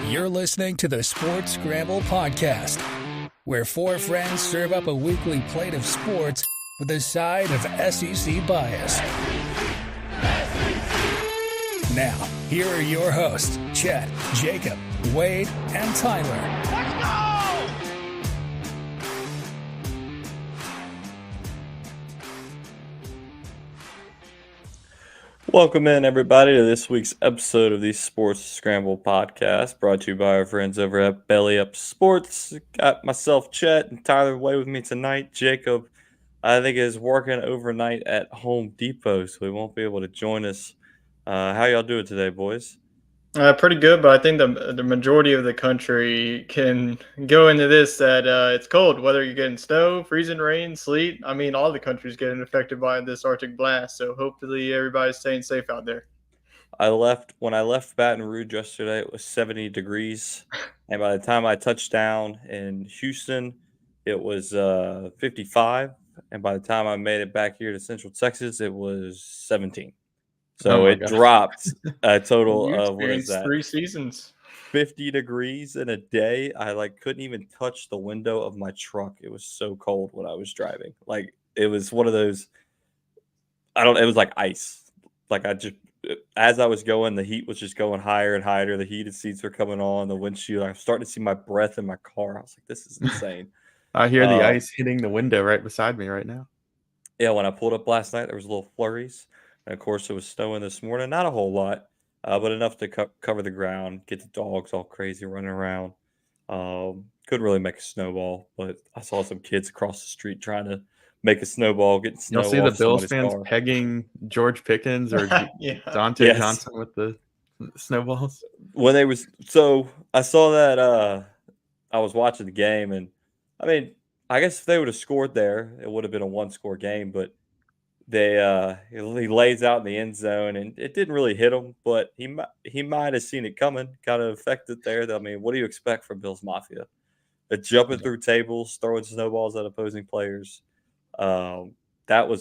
You're listening to the Sports Scramble podcast, where four friends serve up a weekly plate of sports with a side of SEC bias. Now, here are your hosts, Jedd, Jacob, Wade, and Tyler. Let's go! Welcome in, everybody, to this week's episode of the Sports Scramble podcast, brought to you by our friends over at Belly Up Sports. Got myself, Chet, and Tyler Way with me tonight. Jacob, I think, is working overnight at Home Depot, so he won't be able to join us. How y'all doing today, boys? Pretty good, but I think the majority of the country can go into this that it's cold, whether you're getting snow, freezing rain, sleet. I mean, all the country's getting affected by this Arctic blast, so hopefully everybody's staying safe out there. When I left Baton Rouge yesterday, it was 70 degrees, and by the time I touched down in Houston, it was 55, and by the time I made it back here to Central Texas, it was 17. So it dropped a total of, what is that? 3 seasons. 50 degrees in a day. I couldn't even touch the window of my truck. It was so cold when I was driving. It was one of those, it was like ice. As I was going, the heat was just going higher and higher. The heated seats were coming on, the windshield. I was starting to see my breath in my car. I was like, this is insane. I hear the ice hitting the window right beside me right now. Yeah, when I pulled up last night, there was little flurries. And, of course, it was snowing this morning. Not a whole lot, but enough to cover the ground, get the dogs all crazy running around. Couldn't really make a snowball, but I saw some kids across the street trying to make a snowball, getting snow You'll see the off Bills somebody's fans car. pegging George Pickens or Yeah. Dante Johnson with the snowballs. So I saw that I was watching the game, and I mean, I guess if they would have scored there, it would have been a one-score game, but he lays out in the end zone, and it didn't really hit him, but he might have seen it coming, kind of affected there. I mean, what do you expect from Bills Mafia? They're jumping through tables, throwing snowballs at opposing players. I didn't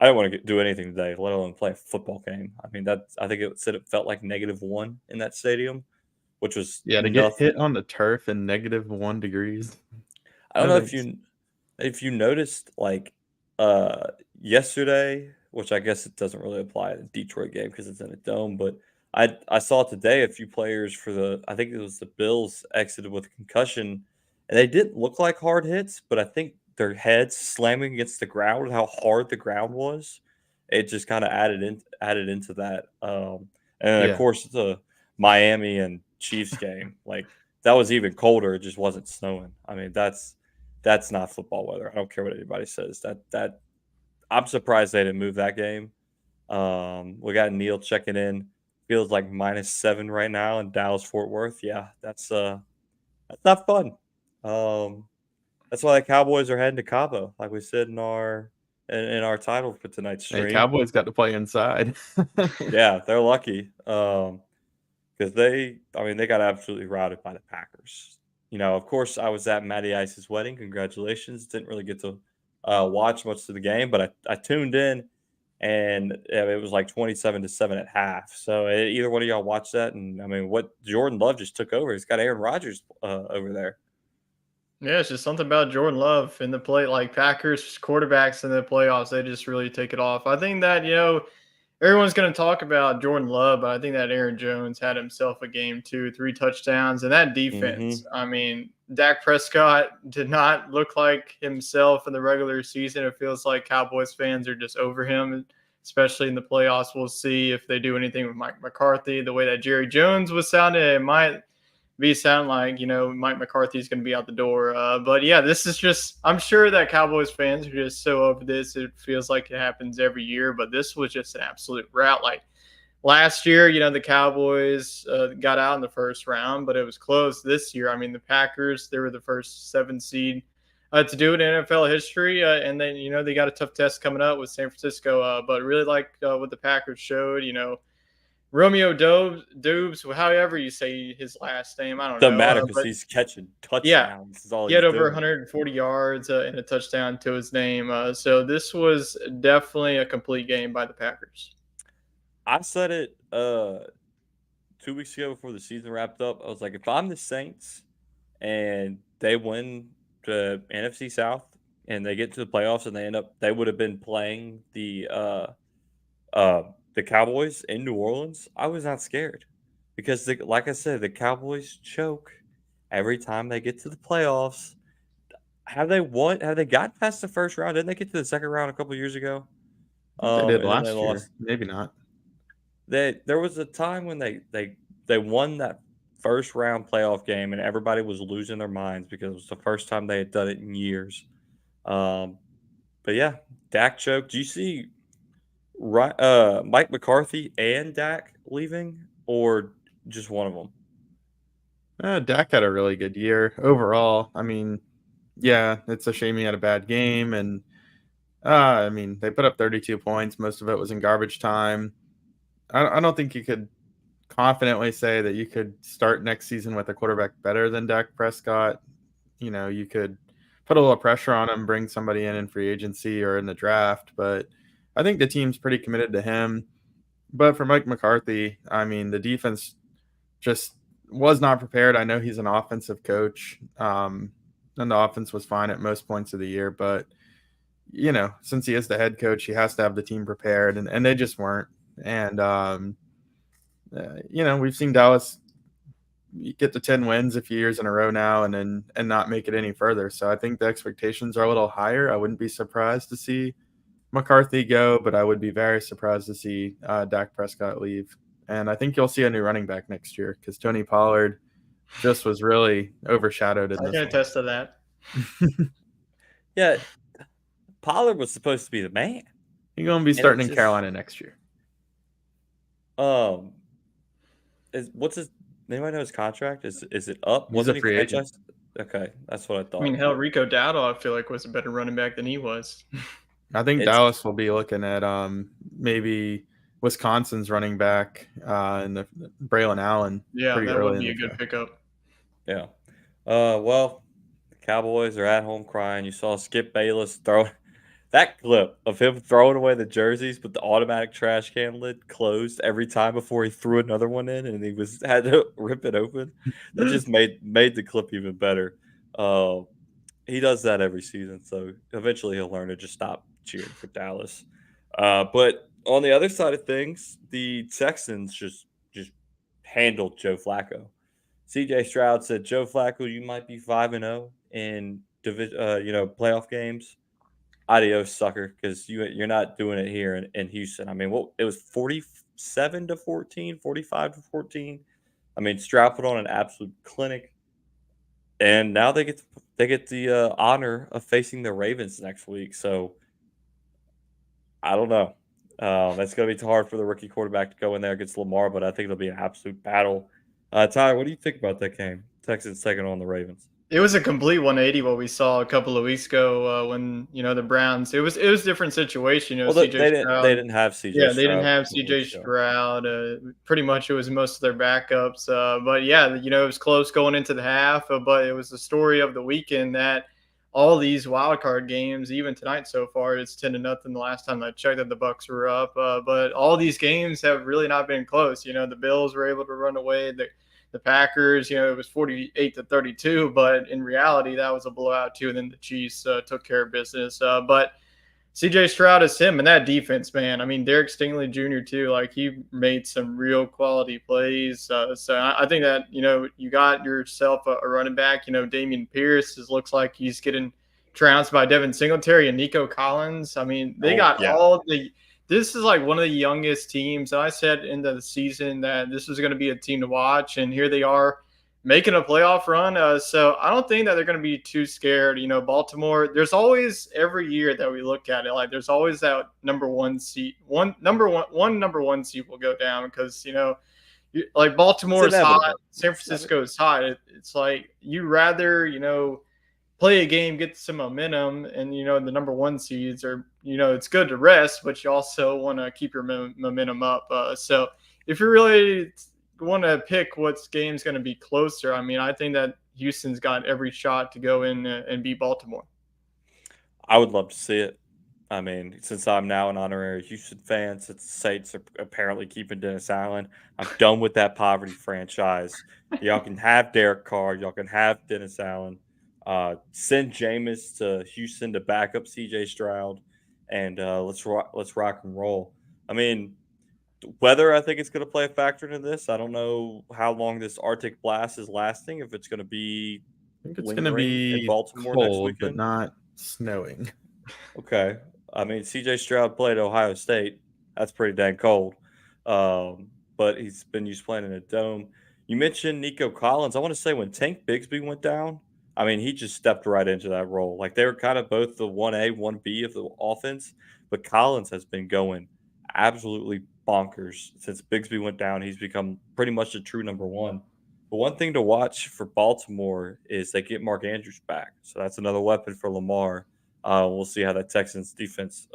want to do anything today, let alone play a football game. I mean, I think it felt like -1 in that stadium, which was to get hit on the turf in -1 degrees. I don't know if you noticed, yesterday, which I guess it doesn't really apply to the Detroit game because it's in a dome, but I saw today a few players I think it was the Bills, exited with a concussion, and they didn't look like hard hits, but I think their heads slamming against the ground and how hard the ground was, it just kind of added into that. Of course, the Miami and Chiefs game, that was even colder. It just wasn't snowing. I mean, that's not football weather. I don't care what anybody says. That I'm surprised they didn't move that game. We got Neil checking in. Feels like -7 right now in Dallas Fort Worth. Yeah, that's not fun. That's why the Cowboys are heading to Cabo, like we said in our title for tonight's stream. Hey, Cowboys got to play inside. Yeah, they're lucky because they got absolutely routed by the Packers. Of course, I was at Matty Ice's wedding. Congratulations. Didn't really get to watch much of the game, but I tuned in, and it was like 27-7 at half. So either one of y'all watched that? And I mean, what Jordan Love just took over. He's got Aaron Rodgers over there. Yeah, it's just something about Jordan Love in the play, like Packers quarterbacks in the playoffs. They just really take it off. I think that, everyone's going to talk about Jordan Love, but I think that Aaron Jones had himself a game too, 3 touchdowns, and that defense. I mean, Dak Prescott did not look like himself in the regular season. It feels like Cowboys fans are just over him, especially in the playoffs. We'll see if they do anything with Mike McCarthy. The way that Jerry Jones was sounding, it might be sound like, Mike McCarthy is going to be out the door. But yeah, this is just, I'm sure that Cowboys fans are just so over this. It feels like it happens every year, but this was just an absolute rout. Like last year, the Cowboys got out in the first round, but it was close. This year, I mean, the Packers, they were the first 7 seed to do it in NFL history. And then, they got a tough test coming up with San Francisco. But really like what the Packers showed, Romeo Doubs, however you say his last name, I don't know. Doesn't matter because he's catching touchdowns. Yeah, he had over 140 yards and a touchdown to his name. So this was definitely a complete game by the Packers. I said it 2 weeks ago before the season wrapped up. I was like, if I'm the Saints and they win the NFC South and they get to the playoffs and they would have been playing the Cowboys in New Orleans, I was not scared because, like I said, the Cowboys choke every time they get to the playoffs. Have they won? Have they got past the first round? Didn't they get to the second round a couple years ago? They did And then they last year. lost. Maybe not. There was a time when they won that first round playoff game and everybody was losing their minds because it was the first time they had done it in years. But yeah, Dak choked. Do you see Mike McCarthy and Dak leaving, or just one of them? Dak had a really good year overall. I mean, yeah, it's a shame he had a bad game. And, I mean, they put up 32 points. Most of it was in garbage time. I don't think you could confidently say that you could start next season with a quarterback better than Dak Prescott. You know, you could put a little pressure on him, bring somebody in free agency or in the draft. But I think the team's pretty committed to him. But for Mike McCarthy, I mean, the defense just was not prepared. I know he's an offensive coach, and the offense was fine at most points of the year. But, you know, since he is the head coach, he has to have the team prepared, and they just weren't. And, you know, we've seen Dallas get to 10 wins a few years in a row now and not make it any further. So I think the expectations are a little higher. I wouldn't be surprised to see McCarthy go, but I would be very surprised to see Dak Prescott leave. And I think you'll see a new running back next year because Tony Pollard just was really overshadowed in I this can one. attest to that. Yeah, Pollard was supposed to be the man. He's going to be starting in Carolina next year. What's his? Anybody know his contract? Is it up? He's a free agent. Okay, that's what I thought. I mean, hell, Rico Dowdle, I feel like was a better running back than he was. I think Dallas will be looking at maybe Wisconsin's running back and the Braylon Allen. Yeah, that would be a good pickup. Yeah. Well, the Cowboys are at home crying. You saw Skip Bayless throw that clip of him throwing away the jerseys, but the automatic trash can lid closed every time before he threw another one in, and he had to rip it open. That just made the clip even better. He does that every season, so eventually he'll learn to just stop cheering for Dallas. But on the other side of things, the Texans just handled Joe Flacco. CJ Stroud said, "Joe Flacco, you might be 5-0 in playoff games. Adios, sucker, because you're not doing it here in Houston." I mean, it was 47-14, 45-14. I mean, Stroud put on an absolute clinic, and now they get the honor of facing the Ravens next week. So I don't know. It's going to be hard for the rookie quarterback to go in there against Lamar, but I think it'll be an absolute battle. Tyler, what do you think about that game? Texans taking on the Ravens. It was a complete 180 what we saw a couple of weeks ago when the Browns. It was a different situation. Well, they didn't have CJ. Yeah, they didn't have CJ Stroud. Pretty much it was most of their backups. But yeah, it was close going into the half. But it was the story of the weekend that all these wild card games, even tonight so far, it's 10-0. The last time I checked, that the Bucs were up. But all these games have really not been close. The Bills were able to run away. The Packers, it was 48-32, but in reality, that was a blowout too. And then the Chiefs took care of business. But CJ Stroud is him, and that defense, man. I mean, Derek Stingley Jr. too. Like, he made some real quality plays. So I think that you got yourself a running back. Damian Pierce looks like he's getting trounced by Devin Singletary and Nico Collins. I mean, they got all the. This is like one of the youngest teams. I said in the season that this was going to be a team to watch, and here they are making a playoff run. So I don't think that they're going to be too scared. Baltimore, there's always, every year that we look at it, like there's always that number one seed will go down because, like Baltimore is hot, San Francisco is hot. It's like you rather, play a game, get some momentum, and the number one seeds are, it's good to rest, but you also want to keep your momentum up. So if you really want to pick what game's going to be closer, I mean, I think that Houston's got every shot to go in and beat Baltimore. I would love to see it. I mean, since I'm now an honorary Houston fan, since the Saints are apparently keeping Dennis Allen, I'm done with that poverty franchise. Y'all can have Derek Carr. Y'all can have Dennis Allen. Send Jameis to Houston to back up C.J. Stroud, and let's rock and roll. I mean, weather, I think it's going to play a factor into this. I don't know how long this Arctic blast is lasting. If it's going to be I think it's going to lingering in be Baltimore next cold, but weekend. not snowing. Okay. I mean, C.J. Stroud played at Ohio State. That's pretty dang cold. But he's been used to playing in a dome. You mentioned Nico Collins. I want to say when Tank Bigsby went down, I mean, he just stepped right into that role. Like they were kind of both the 1A, 1B of the offense, but Collins has been going absolutely bonkers since Bigsby went down. He's become pretty much a true number one. But one thing to watch for Baltimore is they get Mark Andrews back. So that's another weapon for Lamar. We'll see how that Texans defense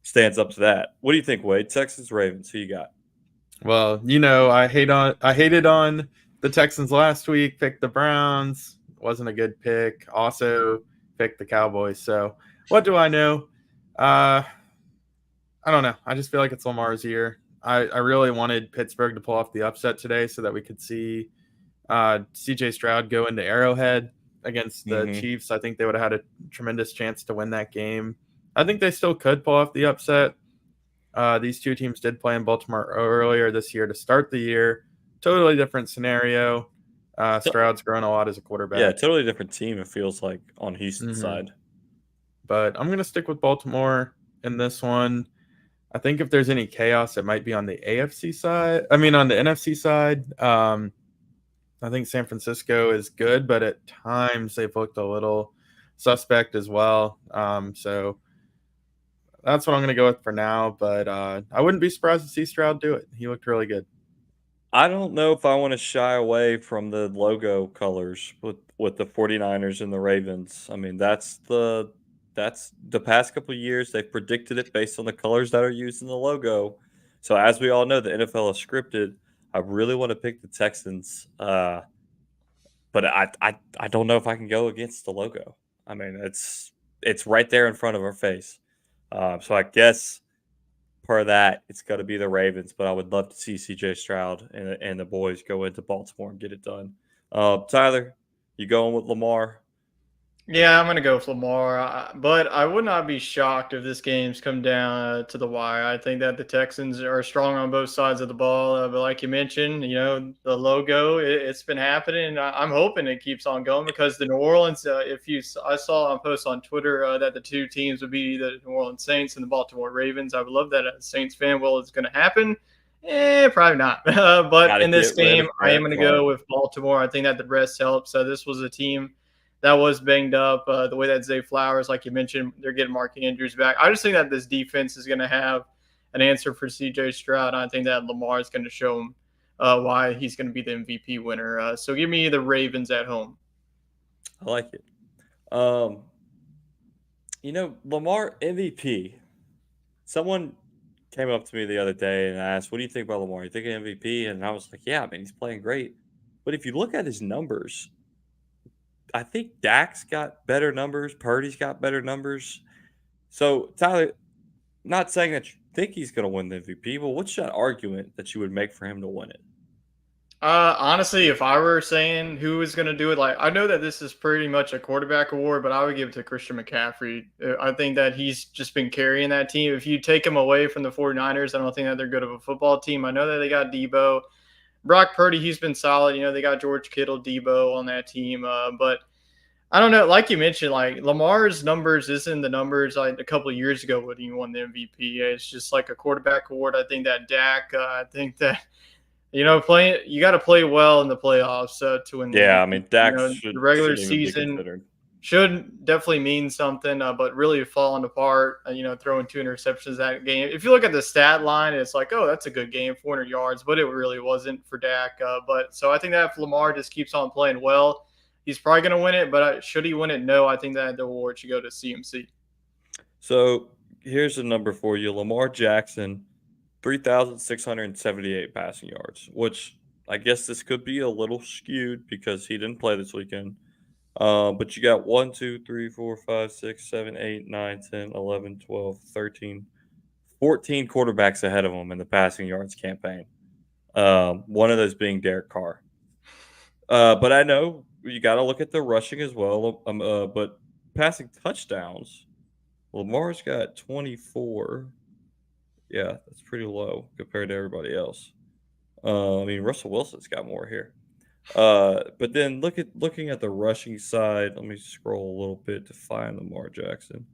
stands up to that. What do you think, Wade? Texans, Ravens, who you got? Well, I hated on the Texans last week, picked the Browns, wasn't a good pick. Also picked the Cowboys. So what do I know? I don't know. I just feel like it's Lamar's year. I really wanted Pittsburgh to pull off the upset today so that we could see CJ Stroud go into Arrowhead against the Chiefs. I think they would have had a tremendous chance to win that game. I think they still could pull off the upset. These two teams did play in Baltimore earlier this year to start the year. Totally different scenario. Stroud's grown a lot as a quarterback. Yeah, totally different team, it feels like, on Houston's side. But I'm going to stick with Baltimore in this one. I think if there's any chaos, it might be on the AFC side. I mean, on the NFC side. I think San Francisco is good, but at times they've looked a little suspect as well. So that's what I'm going to go with for now. But I wouldn't be surprised to see Stroud do it. He looked really good. I don't know if I want to shy away from the logo colors with the 49ers and the Ravens. I mean, that's the past couple of years they've predicted it based on the colors that are used in the logo. So as we all know, the NFL is scripted. I really want to pick the Texans, but I don't know if I can go against the logo. I mean, it's right there in front of our face. So I guess per that, it's got to be the Ravens. But I would love to see C.J. Stroud and the boys go into Baltimore and get it done. Tyler, you going with Lamar? Yeah, I'm going to go with Lamar, but I would not be shocked if this game's come down to the wire. I think that the Texans are strong on both sides of the ball, but like you mentioned, the logo, it's been happening. I'm hoping it keeps on going because the New Orleans, I saw a post on Twitter that the two teams would be the New Orleans Saints and the Baltimore Ravens. I would love that as a Saints fan. Well, it's going to happen. Probably not. But in this game, I am going to go with Baltimore. I think that the rest helps. So this was a team that was banged up. The way that Zay Flowers, like you mentioned, they're getting Mark Andrews back. I just think that this defense is going to have an answer for C.J. Stroud. I think that Lamar is going to show him why he's going to be the MVP winner. So give me the Ravens at home. I like it. Lamar MVP. Someone came up to me the other day and asked, "What do you think about Lamar? You think of MVP?" And I was like, "Yeah, man, he's playing great." But if you look at his numbers, I think Dak's got better numbers. Purdy's got better numbers. So, Tyler, not saying that you think he's going to win the MVP, but what's that argument that you would make for him to win it? Honestly, if I were saying who is going to do it, like I know that this is pretty much a quarterback award, but I would give it to Christian McCaffrey. I think that he's just been carrying that team. If you take him away from the 49ers, I don't think that they're good of a football team. I know that they got Debo. Brock Purdy, he's been solid. They got George Kittle, Debo on that team. But I don't know. Like you mentioned, like Lamar's numbers isn't the numbers like a couple of years ago when he won the MVP. It's just like a quarterback award. I think that Dak, playing, you got to play well in the playoffs to win. Yeah, I mean, Dak the regular season should definitely mean something, but really falling apart, throwing 2 interceptions that game. If you look at the stat line, it's like, oh, that's a good game, 400 yards, but it really wasn't for Dak. So I think that if Lamar just keeps on playing well, he's probably going to win it, but should he win it? No, I think that the award should go to CMC. So here's the number for you. Lamar Jackson, 3,678 passing yards, which I guess this could be a little skewed because he didn't play this weekend. But you got 1, 2, 3, 4, 5, 6, 7, 8, 9, 10, 11, 12, 13, 14 quarterbacks ahead of them in the passing yards campaign. One of those being Derek Carr. But I know you got to look at the rushing as well. But passing touchdowns, Lamar's got 24. Yeah, that's pretty low compared to everybody else. I mean, Russell Wilson's got more here. But then looking at the rushing side, let me scroll a little bit to find Lamar Jackson.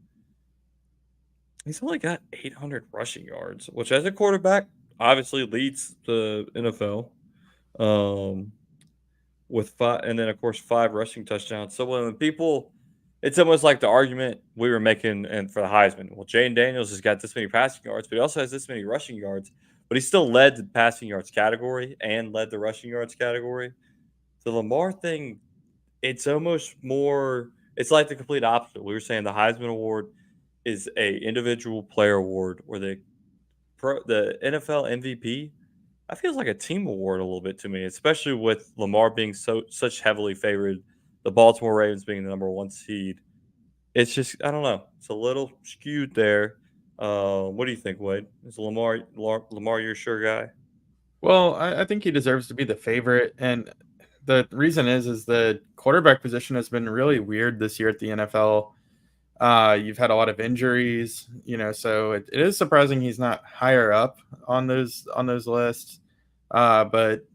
He's only got 800 rushing yards, which as a quarterback obviously leads the NFL. With 5, and then of course 5 rushing touchdowns. So when people, it's almost like the argument we were making and for the Heisman. Well, Jane Daniels has got this many passing yards, but he also has this many rushing yards. But he still led the passing yards category and led the rushing yards category. The Lamar thing, it's almost more. It's like the complete opposite. We were saying the Heisman Award is a individual player award, where the NFL MVP, that feels like a team award a little bit to me, especially with Lamar being such heavily favored, the Baltimore Ravens being the number 1 seed. It's just, I don't know. It's a little skewed there. What do you think, Wade? Is Lamar your sure guy? Well, I think he deserves to be the favorite, and the reason is the quarterback position has been really weird this year at the NFL. You've had a lot of injuries, so it is surprising he's not higher up on those lists. But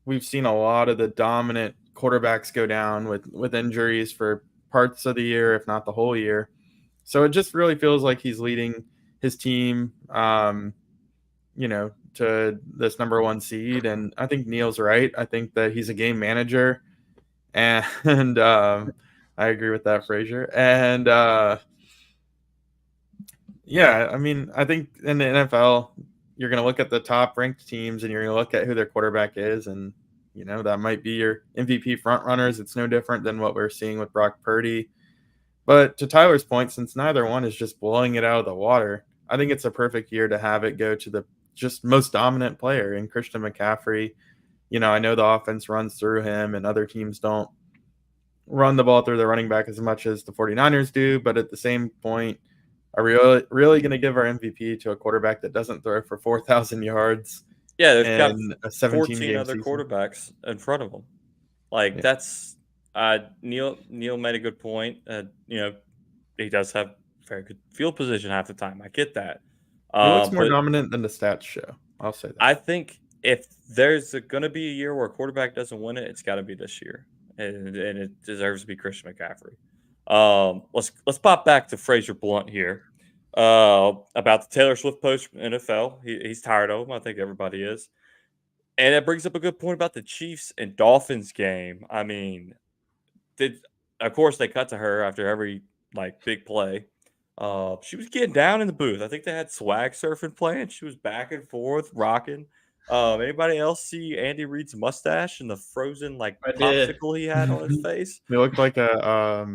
we've seen a lot of the dominant quarterbacks go down with injuries for parts of the year, if not the whole year. So it just really feels like he's leading his team, to this number 1 seed. And I think Neil's right. I think that he's a game manager, and I agree with that, Frazier. And yeah, I mean, I think in the NFL, you're going to look at the top ranked teams and you're going to look at who their quarterback is. And, that might be your MVP front runners. It's no different than what we're seeing with Brock Purdy. But to Tyler's point, since neither one is just blowing it out of the water, I think it's a perfect year to have it go to the just most dominant player in Christian McCaffrey. I know the offense runs through him and other teams don't run the ball through the running back as much as the 49ers do. But at the same point, are we really going to give our MVP to a quarterback that doesn't throw for 4,000 yards? Yeah, they've got a 17 other season? quarterbacks in front of them. That's Neil made a good point. He does have very good field position half the time. I get that. He looks more dominant than the stats show. I'll say that. I think if there's going to be a year where a quarterback doesn't win it, it's got to be this year, and it deserves to be Christian McCaffrey. Let's pop back to Frazier Blunt here about the Taylor Swift post from NFL. He's tired of him. I think everybody is. And that brings up a good point about the Chiefs and Dolphins game. I mean, of course they cut to her after every big play. She was getting down in the booth. I think they had swag surfing playing. She was back and forth, rocking. Anybody else see Andy Reid's mustache and the frozen popsicle he had on his face? He looked like a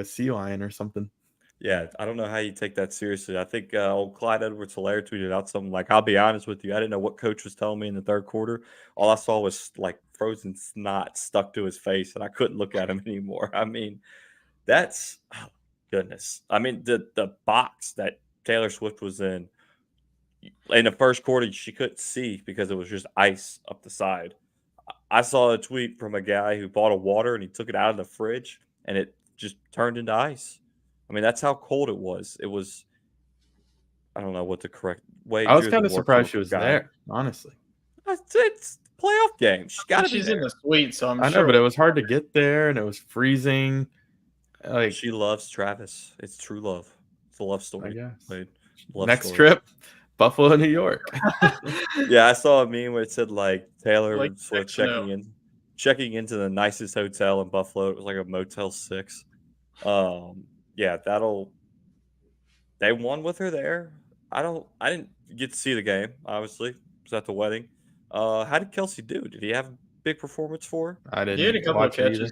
sea lion or something. Yeah, I don't know how you take that seriously. I think old Clyde Edwards-Helaire tweeted out something like, "I'll be honest with you, I didn't know what coach was telling me in the third quarter. All I saw was frozen snot stuck to his face, and I couldn't look at him anymore." I mean, that's goodness. I mean, the box that Taylor Swift was in the first quarter, she couldn't see because it was just ice up the side. I saw a tweet from a guy who bought a water and he took it out of the fridge and it just turned into ice. I mean, that's how cold it was. It was, I don't know what the correct way. I was kind of surprised she was there, honestly. It's playoff game. She's got to be there. In the suite, so I know, but it was hard to get there and it was freezing. She loves Travis. It's true love. It's a love story. I guess. Next trip, Buffalo, New York. Yeah, I saw a meme where it said Taylor Swift checking into the nicest hotel in Buffalo. It was like a Motel 6. Yeah, they won with her there. I didn't get to see the game, obviously. It was at the wedding. How did Kelsey do? Did he have a big performance for her? I didn't. He had a couple of catches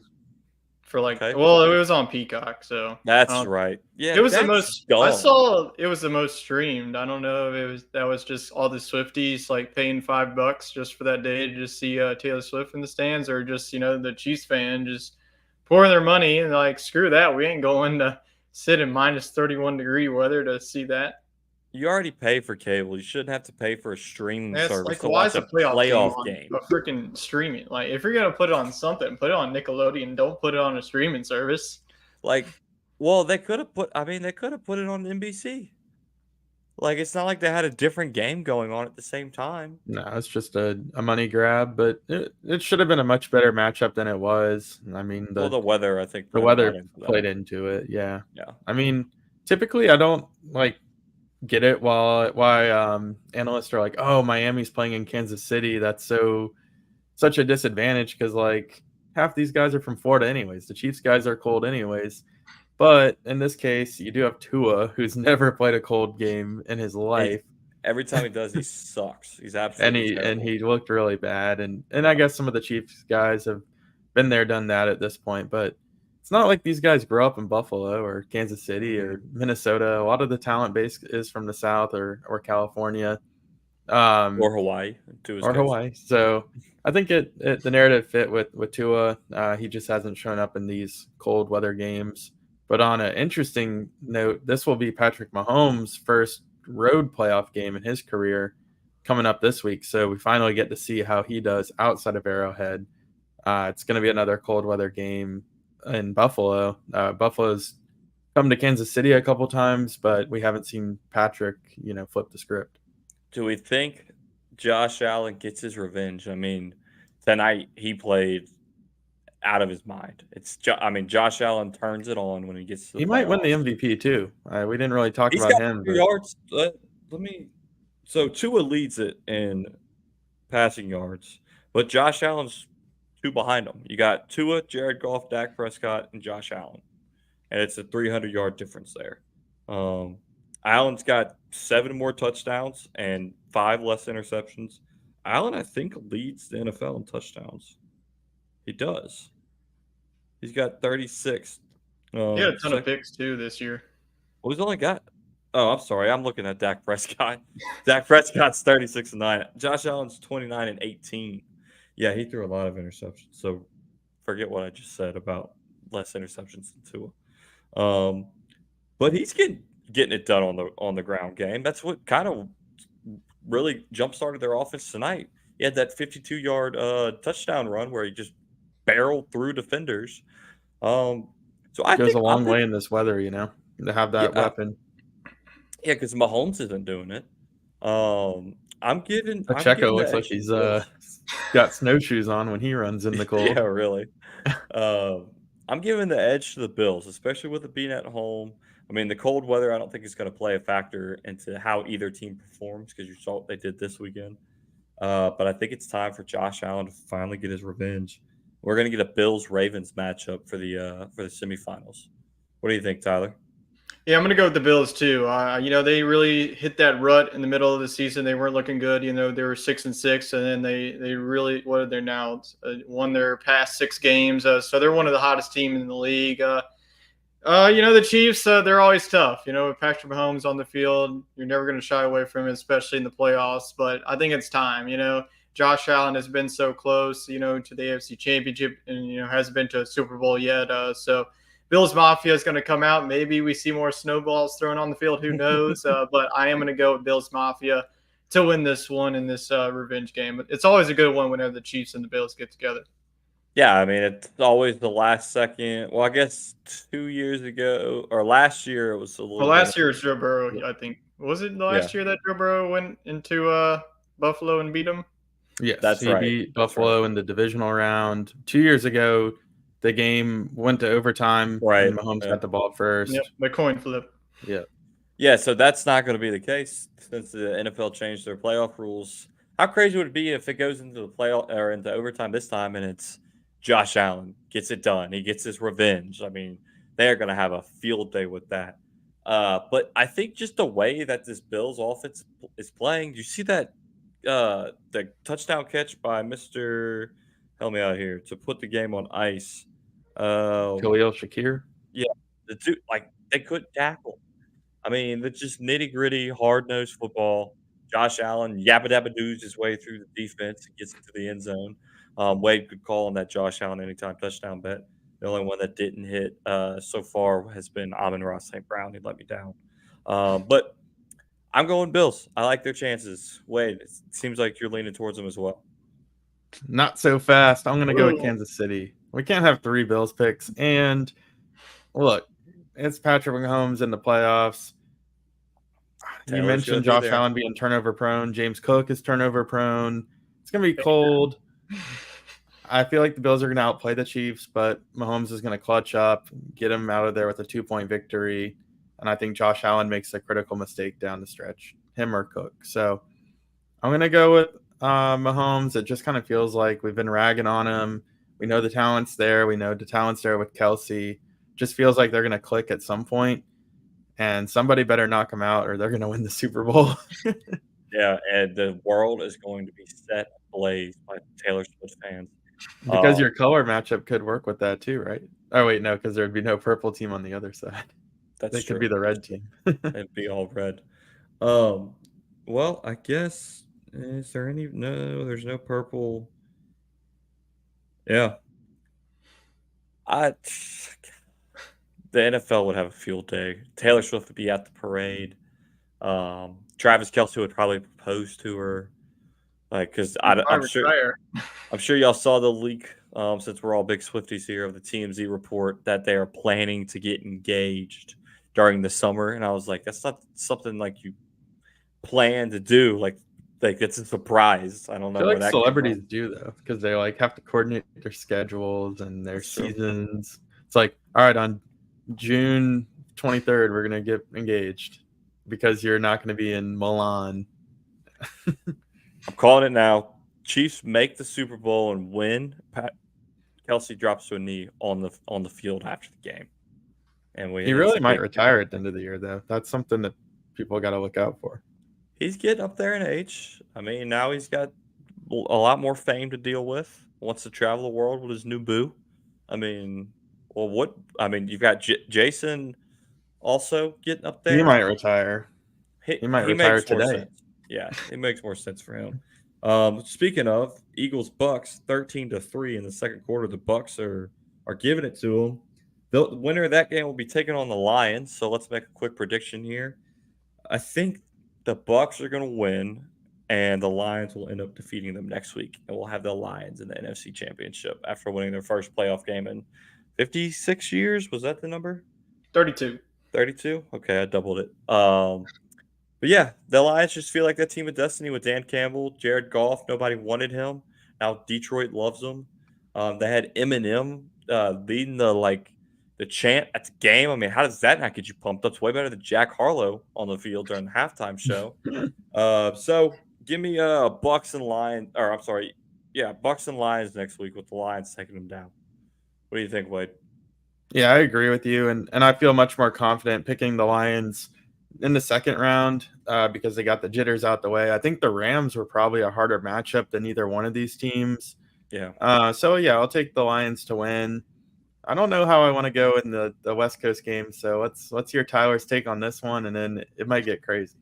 for Okay. Well, it was on Peacock, so that's right. Yeah, it was the most. Dumb. I saw it was the most streamed. I don't know if that was just all the Swifties paying $5 just for that day to just see Taylor Swift in the stands, or just the Chiefs fan just pouring their money and like, screw that. We ain't going to sit in minus 31-degree weather to see that. You already pay for cable. You shouldn't have to pay for a streaming It's service like, to why watch is a a playoff playoff game game. on a freaking streaming? Like, if you're gonna put it on something, put it on Nickelodeon. Don't put it on a streaming service. Like, well, they could have put it on NBC. Like, it's not like they had a different game going on at the same time. No, it's just a money grab, but it should have been a much better matchup than it was. I mean, Well, the weather, I think, the played a lot weather into that. played into it. Yeah. Yeah. I mean, typically I don't like get it why analysts are like, oh, Miami's playing in Kansas City. That's such a disadvantage because like half these guys are from Florida anyways. The Chiefs guys are cold anyways. But in this case, you do have Tua, who's never played a cold game in his life. Every time he does, he sucks. He's absolutely terrible. And he looked really bad. And I guess some of the Chiefs guys have been there, done that at this point. But it's not like these guys grow up in Buffalo or Kansas City or Minnesota. A lot of the talent base is from the South or California. Or Hawaii. Hawaii. So I think the narrative fit with Tua. He just hasn't shown up in these cold weather games. But on an interesting note, this will be Patrick Mahomes' first road playoff game in his career coming up this week. So we finally get to see how he does outside of Arrowhead. It's going to be another cold weather game in Buffalo. Buffalo's come to Kansas City a couple times, but we haven't seen Patrick, flip the script. Do we think Josh Allen gets his revenge? I mean, tonight he played out of his mind. Josh Allen turns it on when he gets to the He playoffs. might win the MVP too. We didn't really talk He's about got him. yards. So Tua leads it in passing yards, but Josh Allen's two behind him. You got Tua, Jared Goff, Dak Prescott, and Josh Allen, and it's a 300-yard difference there. Allen's got 7 more touchdowns and 5 less interceptions. Allen, I think, leads the NFL in touchdowns. He does. He's got 36. He had a ton of picks too this year. Well, he's only got. Oh, I'm sorry. I'm looking at Dak Prescott. Dak Prescott's 36-9. Josh Allen's 29-18. Yeah, he threw a lot of interceptions. So forget what I just said about less interceptions than Tua. But he's getting it done on the ground game. That's what kind of really jump-started their offense tonight. He had that 52-yard touchdown run where he just barreled through defenders. So I goes think a long way in this weather, to have that weapon. Yeah, because Mahomes isn't doing it. Pacheco looks like he's got snowshoes on when he runs in the cold. Yeah, really. I'm giving the edge to the Bills, especially with it being at home. I mean, the cold weather, I don't think is going to play a factor into how either team performs because you saw what they did this weekend. But I think it's time for Josh Allen to finally get his revenge. We're going to get a Bills-Ravens matchup for the semifinals. What do you think, Tyler? Yeah, I'm going to go with the Bills too. They really hit that rut in the middle of the season. They weren't looking good. They were 6-6, and then they really, what are they now? Won their past 6 games. So they're one of the hottest teams in the league. The Chiefs, they're always tough. With Patrick Mahomes on the field, you're never going to shy away from it, especially in the playoffs. But I think it's time. Josh Allen has been so close, to the AFC Championship and, hasn't been to a Super Bowl yet. So Bills Mafia is going to come out. Maybe we see more snowballs thrown on the field. Who knows? But I am going to go with Bills Mafia to win this one in this revenge game. It's always a good one whenever the Chiefs and the Bills get together. Yeah, I mean, it's always the last second. Well, I guess 2 years ago or last year it was a little. Well, last year was Joe Burrow, I think. Was it the last year that Joe Burrow went into Buffalo and beat them? Yes, that's right. He beat Buffalo in the divisional round. 2 years ago, the game went to overtime. Right. And Mahomes got the ball first. Yep, the coin flip. Yeah. Yeah, so that's not going to be the case since the NFL changed their playoff rules. How crazy would it be if it goes into the playoff or into overtime this time and it's Josh Allen gets it done? He gets his revenge. I mean, they are going to have a field day with that. But I think just the way that this Bills offense is playing, you see that the touchdown catch by Mr. Help me out here to put the game on ice. Khalil Shakir. Yeah, the two they couldn't tackle. I mean, it's just nitty gritty, hard nosed football. Josh Allen yabba dabba doos his way through the defense and gets into the end zone. Wade could call on that Josh Allen anytime touchdown bet. The only one that didn't hit so far has been Amon-Ra St. Brown. He let me down. But I'm going Bills. I like their chances. Wade, it seems like you're leaning towards them as well. Not so fast. I'm going to go with Ooh. Kansas City. We can't have 3 Bills picks. And look, it's Patrick Mahomes in the playoffs. You mentioned Josh Allen being turnover prone. James Cook is turnover prone. It's going to be cold. I feel like the Bills are going to outplay the Chiefs, but Mahomes is going to clutch up, get him out of there with a 2-point victory. And I think Josh Allen makes a critical mistake down the stretch, him or Cook. So I'm going to go with Mahomes. It just kind of feels like we've been ragging on him. We know the talent's there. We know the talent's there with Kelsey. Just feels like they're going to click at some point, and somebody better knock him out or they're going to win the Super Bowl. Yeah, and the world is going to be set ablaze by Taylor Swift fans. Because your color matchup could work with that too, right? Oh, wait, no, because there'd be no purple team on the other side. They could be the red team. It'd be all red. Well, I guess, is there any? No, there's no purple. Yeah. The NFL would have a field day. Taylor Swift would be at the parade. Travis Kelce would probably propose to her. Like, because I'm sure y'all saw the leak, since we're all big Swifties here, of the TMZ report that they are planning to get engaged during the summer. And I was like, that's not something like you plan to do. Like it's a surprise. I don't know. I feel like celebrities do though, because they like have to coordinate their schedules and their seasons. It's like, all right, on June 23rd, we're gonna get engaged because you're not going to be in Milan. I'm calling it now. Chiefs make the Super Bowl and win. Kelsey drops to a knee on the field after the game, and he really might retire at the end of the year, though. That's something that people got to look out for. He's getting up there in age. I mean, now he's got a lot more fame to deal with. Wants to travel the world with his new boo. I mean, you've got Jason also getting up there. He might retire. He might retire today. Yeah, it makes more sense for him. Speaking of Eagles, Bucs 13-3 in the second quarter. The Bucs are giving it to them. The winner of that game will be taking on the Lions. So let's make a quick prediction here. I think the Bucs are going to win, and the Lions will end up defeating them next week, and we'll have the Lions in the NFC Championship after winning their first playoff game in 56 years. Was that the number? 32. 32? Okay, I doubled it. But yeah, the Lions just feel like that team of destiny with Dan Campbell, Jared Goff. Nobody wanted him. Now Detroit loves him. They had Eminem leading the chant at the game. I mean, how does that not get you pumped up? It's way better than Jack Harlow on the field during the halftime show. So give me Bucs and Lions, Bucs and Lions next week with the Lions taking them down. What do you think, Wade? Yeah, I agree with you, and I feel much more confident picking the Lions in the second round because they got the jitters out the way. I think the Rams were probably a harder matchup than either one of these teams. Yeah. I'll take the Lions to win. I don't know how I want to go in the West Coast game. So what's your Tyler's take on this one? And then it might get crazy.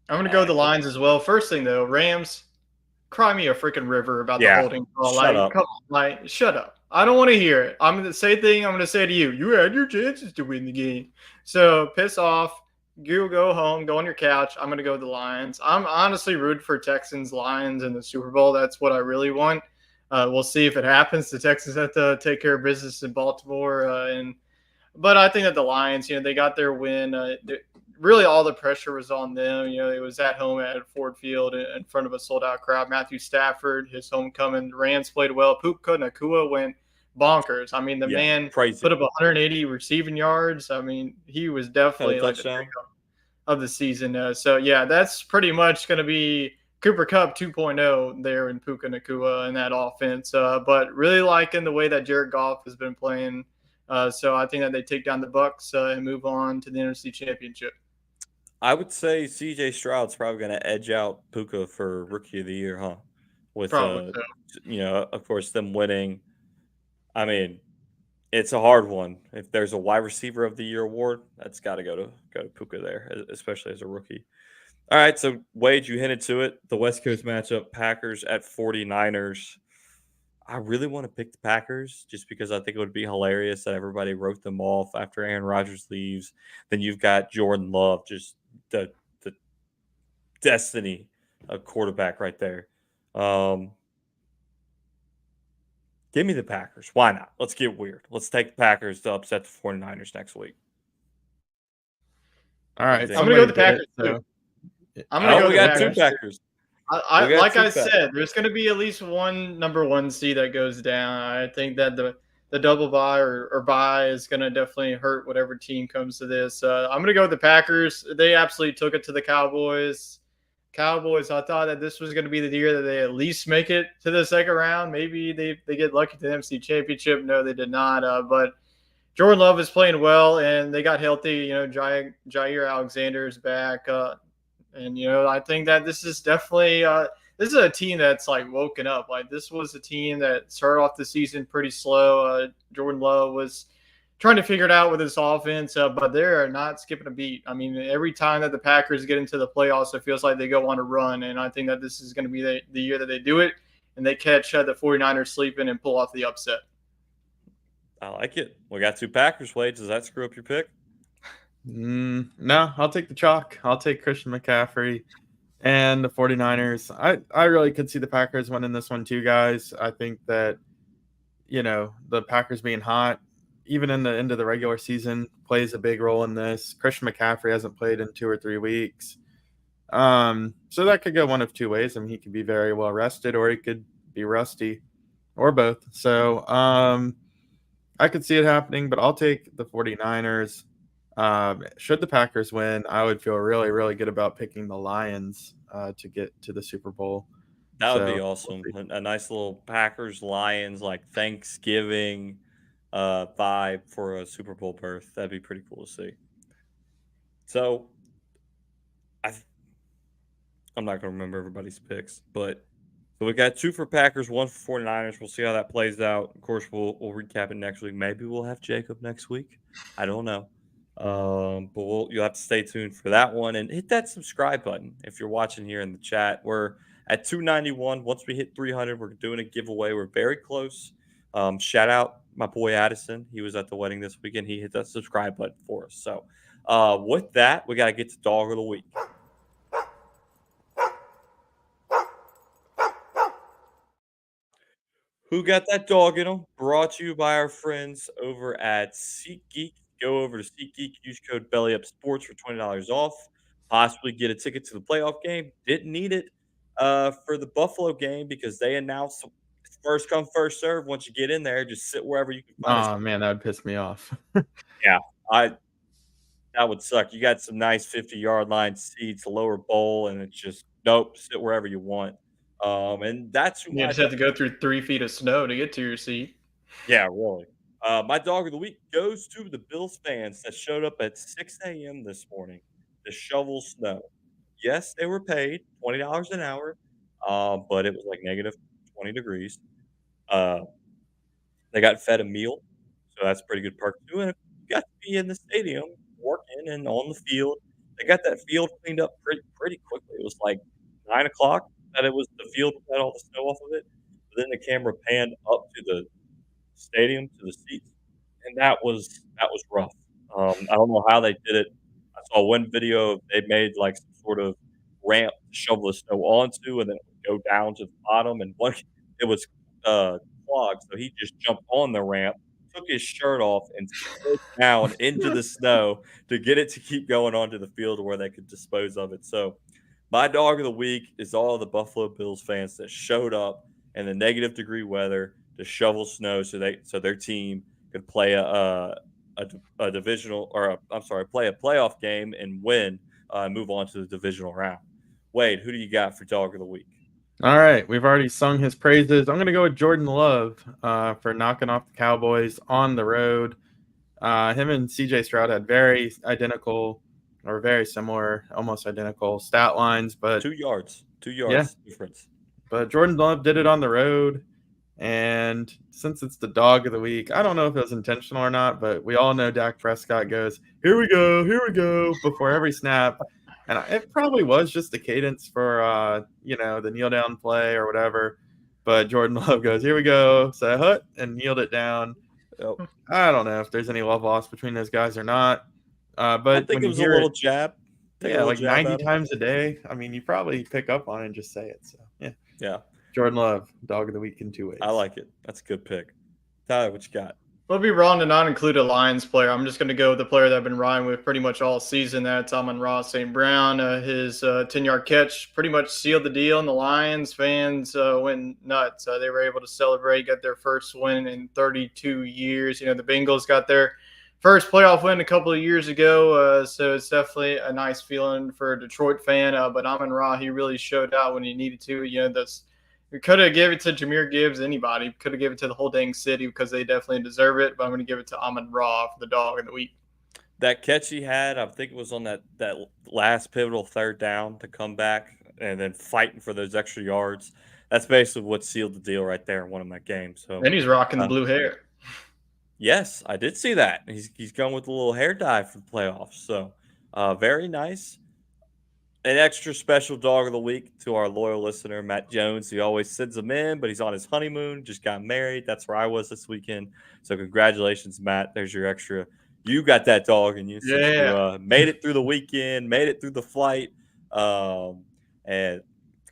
I'm going to go with the Lions as well. First thing though, Rams, cry me a freaking river about the holding call. Shut up. I don't want to hear it. I'm going to say thing. I'm going to say to you, you had your chances to win the game. So piss off. You go home, go on your couch. I'm going to go with the Lions. I'm honestly rooting for Texans, Lions in the Super Bowl. That's what I really want. We'll see if it happens. The Texans have to take care of business in Baltimore. But I think that the Lions, they got their win. Really all the pressure was on them. It was at home at Ford Field in front of a sold-out crowd. Matthew Stafford, his homecoming. Rams played well. Puka Nacua went bonkers. I mean, the man put up 180 receiving yards. I mean, he was definitely like the pick of the season. That's pretty much going to be Cooper Kupp 2.0 there in Puka Nacua in that offense. But really liking the way that Jared Goff has been playing. So I think that they take down the Bucs and move on to the NFC Championship. I would say CJ Stroud's probably going to edge out Puka for Rookie of the Year, huh? With of course, them winning. I mean, it's a hard one. If there's a wide receiver of the year award, that's got to go to Puka there, especially as a rookie. All right, so Wade, you hinted to it. The West Coast matchup, Packers at 49ers. I really want to pick the Packers just because I think it would be hilarious that everybody wrote them off after Aaron Rodgers leaves. Then you've got Jordan Love, just the destiny of quarterback right there. Give me the Packers. Why not? Let's get weird. Let's take the Packers to upset the 49ers next week. All right. I'm going to go with the Packers, too. I'm going to go with the Packers. We got two Packers. Like I said, there's going to be at least one number 1 seed that goes down. I think that the double bye or bye is going to definitely hurt whatever team comes to this. I'm going to go with the Packers. They absolutely took it to the Cowboys. I thought that this was going to be the year that they at least make it to the second round. Maybe they get lucky to the NFC Championship. No, they did not. But Jordan Love is playing well, and they got healthy. Jair Alexander is back. And, I think that this is definitely this is a team that's, woken up. This was a team that started off the season pretty slow. Jordan Love was trying to figure it out with his offense, but they are not skipping a beat. I mean, every time that the Packers get into the playoffs, it feels like they go on a run, and I think that this is going to be the year that they do it, and they catch the 49ers sleeping and pull off the upset. I like it. We got two Packers, Wade. Does that screw up your pick? No, I'll take the chalk. I'll take Christian McCaffrey and the 49ers. I really could see the Packers winning this one too, guys. I think that, the Packers being hot, even in the end of the regular season, plays a big role in this. Christian McCaffrey hasn't played in 2 or 3 weeks. So that could go one of two ways. I mean, he could be very well rested, or he could be rusty, or both. So I could see it happening, but I'll take the 49ers. Should the Packers win, I would feel really, really good about picking the Lions to get to the Super Bowl. That would be awesome. A nice little Packers-Lions, Thanksgiving vibe for a Super Bowl berth. That'd be pretty cool to see. So, I'm not going to remember everybody's picks, but so we got 2 for Packers, 1 for 49ers. We'll see how that plays out. Of course, we'll recap it next week. Maybe we'll have Jacob next week. I don't know. But you'll have to stay tuned for that one and hit that subscribe button if you're watching here in the chat. We're at 291. Once we hit 300, we're doing a giveaway. We're very close. Shout out my boy Addison. He was at the wedding this weekend. He hit that subscribe button for us. So with that, we got to get to Dog of the Week. Who got that dog in them? Brought to you by our friends over at SeatGeek. Go over to SeatGeek, use code BellyUpSports for $20 off. Possibly get a ticket to the playoff game. Didn't need it for the Buffalo game because they announced first come, first serve. Once you get in there, just sit wherever you can find. Oh, man, that would piss me off. Yeah, that would suck. You got some nice 50-yard line seats, lower bowl, and it's just, nope, sit wherever you want. And that's you just have to go through 3 feet of snow to get to your seat. Yeah, really. My dog of the week goes to the Bills fans that showed up at 6 a.m. this morning to shovel snow. Yes, they were paid $20 an hour, but it was negative 20 degrees. They got fed a meal, so that's a pretty good perk too. And if you got to be in the stadium working and on the field, they got that field cleaned up pretty quickly. It was 9 o'clock that the field had all the snow off of it. But then the camera panned up to the stadium, to the seats, and that was rough. I don't know how they did it. I saw one video they made some sort of ramp to shovel the snow onto, and then it would go down to the bottom, and it was clogged, so he just jumped on the ramp, took his shirt off, and slid down into the snow to get it to keep going onto the field where they could dispose of it. So my dog of the week is all the Buffalo Bills fans that showed up in the negative degree weather to shovel snow so their team could play a divisional play a playoff game and win, move on to the divisional round. Wade, who do you got for dog of the week? All right, we've already sung his praises. I'm going to go with Jordan Love for knocking off the Cowboys on the road. Him and CJ Stroud had very identical or very similar, almost identical stat lines, but 2 yards difference. But Jordan Love did it on the road. And since it's the dog of the week, I don't know if it was intentional or not, but we all know Dak Prescott goes, here we go, before every snap. And it probably was just the cadence for, the kneel down play or whatever. But Jordan Love goes, here we go, say hut, and kneeled it down. Yep. I don't know if there's any love lost between those guys or not. I But think when it you was a hear little it, jab. yeah, like 90 times a day, I mean, you probably pick up on it and just say it. So, Yeah. Jordan Love, dog of the week in 2 ways. I like it. That's a good pick. Tyler, what you got? It'll be wrong to not include a Lions player. I'm just going to go with the player that I've been riding with pretty much all season. That's Amon-Ra St. Brown. His 10-yard catch pretty much sealed the deal, and the Lions fans went nuts. They were able to celebrate, got their first win in 32 years. The Bengals got their first playoff win a couple of years ago, so it's definitely a nice feeling for a Detroit fan. But Amon-Ra, he really showed out when he needed to. We could have given it to Jahmyr Gibbs, anybody. Could have given it to the whole dang city because they definitely deserve it. But I'm going to give it to Amon-Ra for the dog of the week. That catch he had, I think it was on that last pivotal third down to come back and then fighting for those extra yards. That's basically what sealed the deal right there in one of my games. So, and he's rocking the blue hair. Yes, I did see that. He's going with a little hair dye for the playoffs. So, very nice. An extra special dog of the week to our loyal listener, Matt Jones. He always sends them in, but he's on his honeymoon, just got married. That's where I was this weekend. So congratulations, Matt. There's your extra. You got that dog, and you made it through the weekend, made it through the flight. And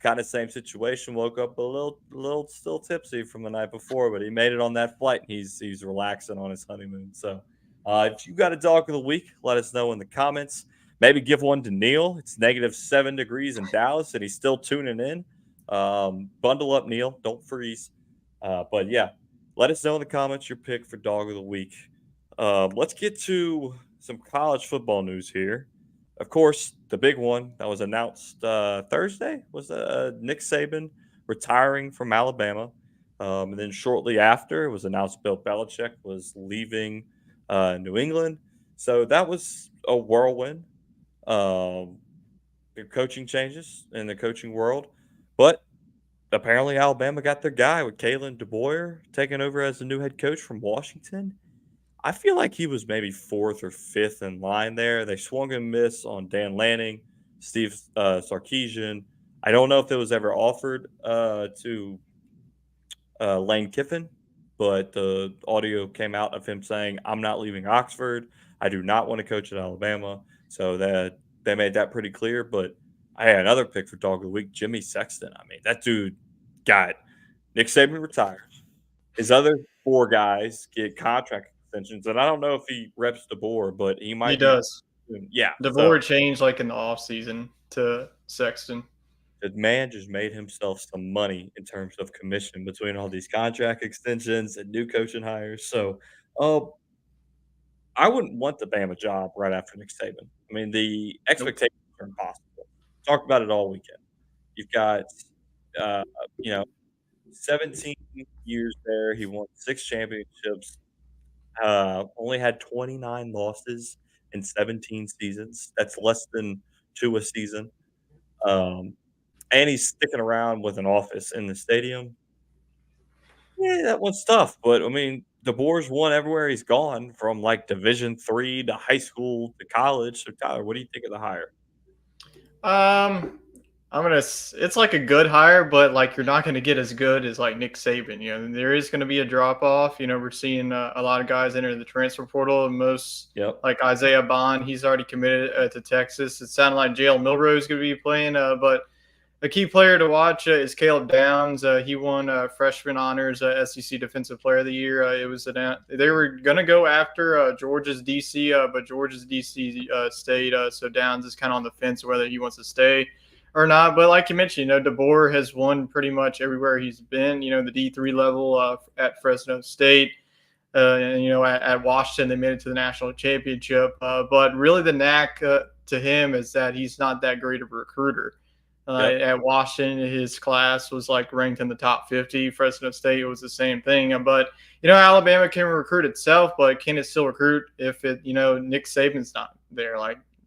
kind of same situation. Woke up a little still tipsy from the night before, but he made it on that flight. And he's relaxing on his honeymoon. So if you got a dog of the week, let us know in the comments. Maybe give one to Neil. It's -7 degrees in Dallas, and he's still tuning in. Bundle up, Neil. Don't freeze. But, yeah, let us know in the comments your pick for Dog of the Week. Let's get to some college football news here. Of course, the big one that was announced Thursday was Nick Saban retiring from Alabama. And then shortly after, it was announced Bill Belichick was leaving New England. So that was a whirlwind. Coaching changes in the coaching world, but apparently Alabama got their guy with Kalen DeBoer taking over as the new head coach from Washington. I feel like he was maybe 4th or 5th in line there. They swung and missed on Dan Lanning, Steve Sarkisian. I don't know if it was ever offered to Lane Kiffin, but the audio came out of him saying, "I'm not leaving Oxford. I do not want to coach at Alabama." So that they made that pretty clear. But I had another pick for Dog of the Week, Jimmy Sexton. I mean, that dude got Nick Saban retires. His other 4 guys get contract extensions, and I don't know if he reps DeBoer, but he might. He does. Yeah. DeBoer changed in the offseason to Sexton. The man just made himself some money in terms of commission between all these contract extensions and new coaching hires. So, I wouldn't want the Bama job right after Nick Saban. I mean, the expectations are impossible. Talked about it all weekend. You've got, 17 years there. He won 6 championships. Only had 29 losses in 17 seasons. That's less than 2 a season. And he's sticking around with an office in the stadium. Yeah, that one's tough. But, I mean, DeBoer's won everywhere he's gone, from Division III to high school to college. So Tyler, what do you think of the hire? It's a good hire, but you're not gonna get as good as Nick Saban. There is gonna be a drop off. We're seeing a lot of guys enter the transfer portal, and most Isaiah Bond, he's already committed to Texas. It sounded like Jalen Milroe is gonna be playing, but a key player to watch is Caleb Downs. He won freshman honors, SEC Defensive Player of the Year. It was they were going to go after Georgia's DC, but Georgia's DC stayed. So Downs is kind of on the fence whether he wants to stay or not. But like you mentioned, DeBoer has won pretty much everywhere he's been. The D3 level at Fresno State. At Washington, they made it to the national championship. But really the knack to him is that he's not that great of a recruiter. At Washington, his class was ranked in the top 50. Fresno State was the same thing. But, Alabama can recruit itself, but can it still recruit if Nick Saban's not there?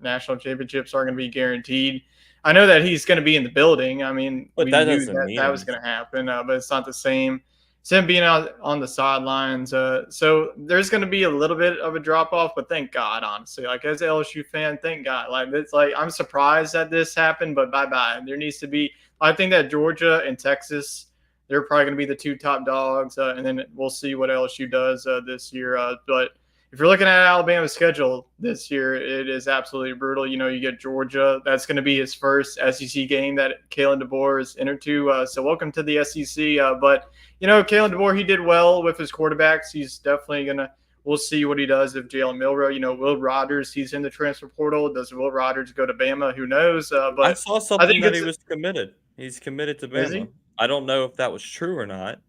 National championships aren't going to be guaranteed. I know that he's going to be in the building. I mean, but we that knew doesn't mean that was going to happen, but it's not the same. It's him being out on the sidelines. So there's going to be a little bit of a drop off, but thank God, honestly. As an LSU fan, thank God. I'm surprised that this happened, but bye-bye. There needs to be – I think that Georgia and Texas, they're probably going to be the 2 top dogs, and then we'll see what LSU does this year. But if you're looking at Alabama's schedule this year, it is absolutely brutal. You get Georgia. That's going to be his first SEC game that Kalen DeBoer is entered to. So welcome to the SEC. But, Kalen DeBoer, he did well with his quarterbacks. He's definitely going to – we'll see what he does if Jalen Milroe. Will Rogers, he's in the transfer portal. Does Will Rogers go to Bama? Who knows? But I saw something that he was committed. He's committed to Bama. I don't know if that was true or not.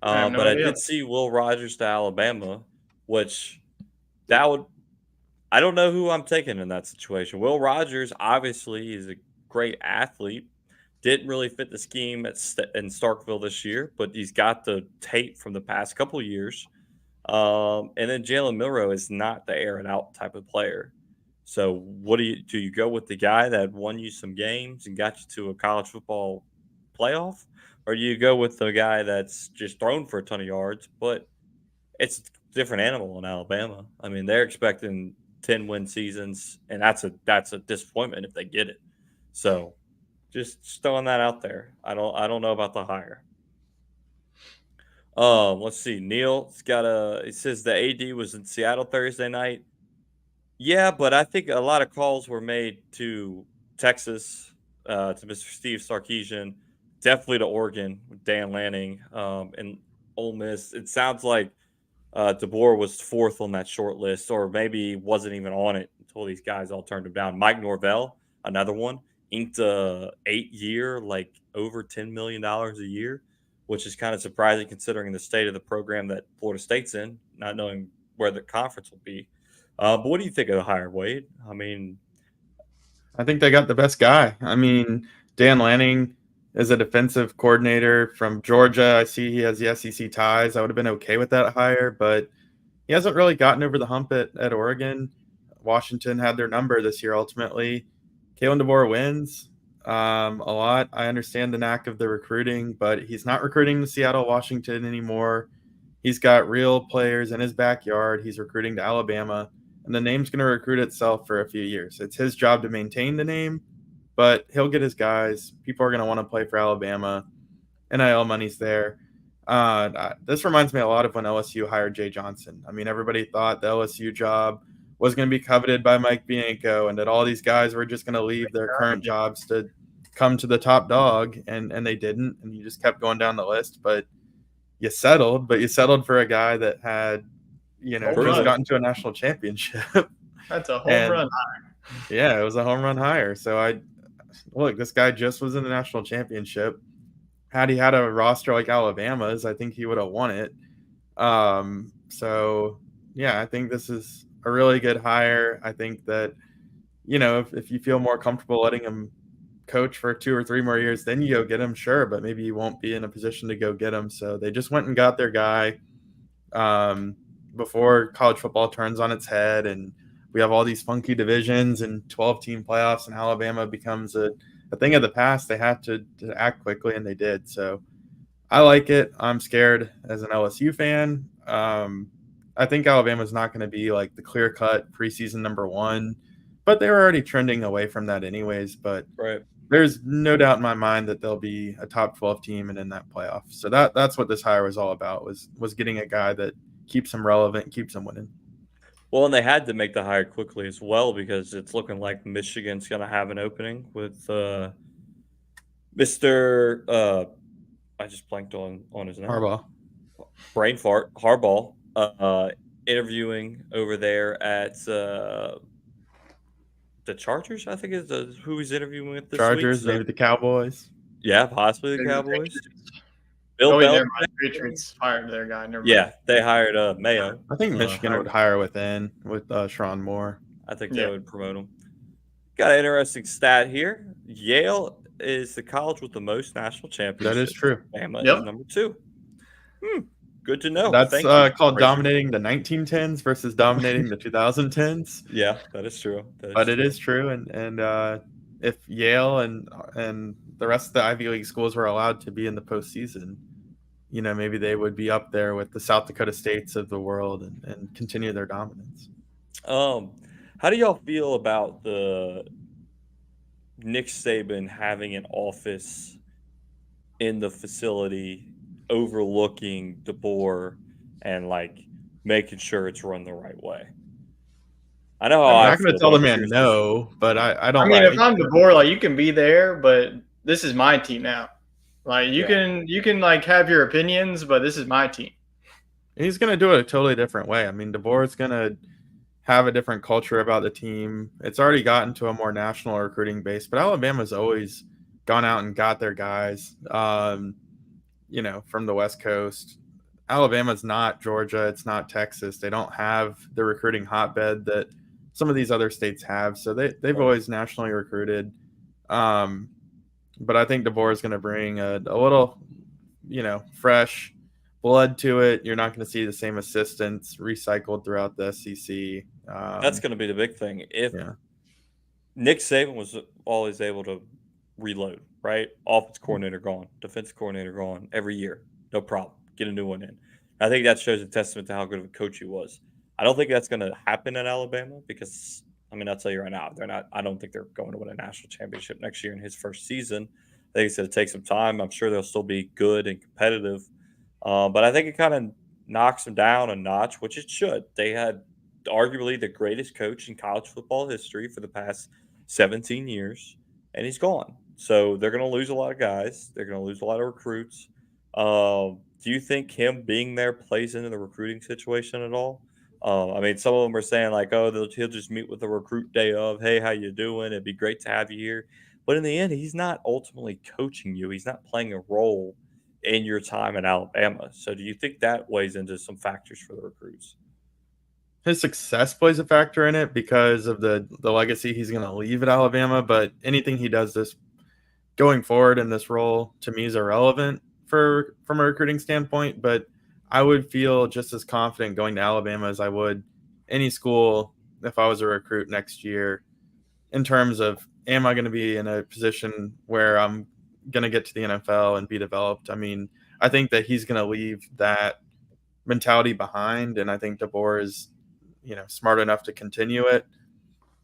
But I did see Will Rogers to Alabama, which – that would – I don't know who I'm taking in that situation. Will Rogers, obviously, is a great athlete. Didn't really fit the scheme in Starkville this year, but he's got the tape from the past couple of years. And then Jalen Milroe is not the air and out type of player. So what do you go with the guy that won you some games and got you to a college football playoff? Or do you go with the guy that's just thrown for a ton of yards, but it's – different animal in Alabama. I mean, they're expecting 10-win seasons, and that's a disappointment if they get it. So, just throwing that out there. I don't know about the hire. Let's see. Neil's got he says the AD was in Seattle Thursday night. Yeah, but I think a lot of calls were made to Texas, to Mr. Steve Sarkisian, definitely to Oregon with Dan Lanning, and Ole Miss. It sounds like DeBoer was 4th on that short list, or maybe wasn't even on it until these guys all turned him down. Mike Norvell, another one, inked a 8-year, like over $10 million a year, which is kind of surprising considering the state of the program that Florida State's in, not knowing where the conference will be. But what do you think of the hire, Wade? I mean, I think they got the best guy. I mean, Dan Lanning is a defensive coordinator from Georgia. I see he has the SEC ties. I would have been okay with that hire, but he hasn't really gotten over the hump at Oregon. Washington had their number this year ultimately. Kalen DeBoer wins a lot. I understand the knack of the recruiting, but he's not recruiting to Seattle, Washington anymore. He's got real players in his backyard. He's recruiting to Alabama, and the name's going to recruit itself for a few years. It's his job to maintain the name, but he'll get his guys. People are going to want to play for Alabama. NIL money's there. This reminds me a lot of when LSU hired Jay Johnson. I mean, everybody thought the LSU job was going to be coveted by Mike Bianco and that all these guys were just going to leave their current jobs to come to the top dog, and they didn't. And you just kept going down the list. But you settled for a guy that had, just gotten to a national championship. That's a home run hire. Yeah, it was a home run hire. So look, this guy just was in the national championship. Had he had a roster like Alabama's, I think he would have won it. So, yeah, I think this is a really good hire. I think that, if you feel more comfortable letting him coach for 2 or 3 more years, then you go get him, sure, but maybe you won't be in a position to go get him. So they just went and got their guy before college football turns on its head and we have all these funky divisions and 12-team playoffs, and Alabama becomes a thing of the past. They had to act quickly, and they did. So I like it. I'm scared as an LSU fan. I think Alabama's not going to be like the clear-cut preseason number 1, but they were already trending away from that anyways. But there's no doubt in my mind that they'll be a top 12 team and in that playoff. So that's what this hire was all about, was getting a guy that keeps them relevant, keeps them winning. Well, and they had to make the hire quickly as well because it's looking like Michigan's going to have an opening with Mr. I just blanked on his name. Harbaugh. Brain fart. Harbaugh interviewing over there at the Chargers, I think is who he's interviewing with this Chargers, week. So, maybe the Cowboys. Yeah, possibly the Cowboys. Bill Belichick. Patriots hired their guy. They hired Mayo. I think Michigan would hire with Sean Moore. I think they would promote him. Got an interesting stat here. Yale is the college with the most national championships. That is true. Bama is number 2. Good to know. That's called dominating the 1910s versus dominating the 2010s. Yeah, that is true. It is true. And if Yale and the rest of the Ivy League schools were allowed to be in the postseason, maybe they would be up there with the South Dakota States of the world and continue their dominance. How do y'all feel about the Nick Saban having an office in the facility overlooking DeBoer and like making sure it's run the right way. I know how I'm I not going feel, to tell but the I'm man curious. no, but I don't I mean, like. if I'm DeBoer, like you can be there, but this is my team now. Like you can like have your opinions, but this is my team. He's going to do it a totally different way. I mean, DeBoer's going to have a different culture about the team. It's already gotten to a more national recruiting base, but Alabama's always gone out and got their guys, you know, from the West Coast. Alabama's not Georgia. It's not Texas. They don't have the recruiting hotbed that some of these other states have. So they've always nationally recruited. But I think DeBoer is going to bring a little, you know, fresh blood to it. You're not going to see the same assistants recycled throughout the SEC. That's going to be the big thing. If Nick Saban was always able to reload, right? Offense coordinator gone, defense coordinator gone every year, no problem. Get a new one in. I think that shows a testament to how good of a coach he was. I don't think that's going to happen in Alabama because, I mean, I'll tell you right now, they're not. I don't think they're going to win a national championship next year in his first season. I think it's going to take some time. I'm sure they'll still be good and competitive, but I think it kind of knocks them down a notch, which it should. They had arguably the greatest coach in college football history for the past 17 years, and he's gone. So they're going to lose a lot of guys. They're going to lose a lot of recruits. Do you think him being there plays into the recruiting situation at all? I mean, some of them are saying like, "Oh, he'll just meet with the recruit day of, hey, how you doing? It'd be great to have you here." But in the end, he's not ultimately coaching you. He's not playing a role in your time in Alabama. So, do you think that weighs into some factors for the recruits? His success plays a factor in it because of the legacy he's going to leave at Alabama. But anything he does this going forward in this role to me is irrelevant from a recruiting standpoint. But I would feel just as confident going to Alabama as I would any school if I was a recruit next year in terms of, am I going to be in a position where I'm going to get to the NFL and be developed? I mean, I think that he's going to leave that mentality behind, and I think DeBoer is, you know, smart enough to continue it.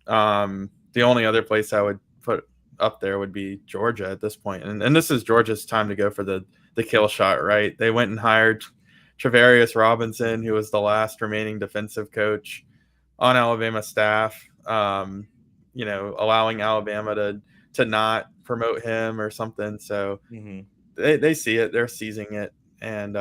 The only other place I would put up there would be Georgia at this point. And this is Georgia's time to go for the kill shot, right? They went and hired Travarius Robinson, who was the last remaining defensive coach on Alabama staff, you know, allowing Alabama to not promote him or something. So they see it, they're seizing it. And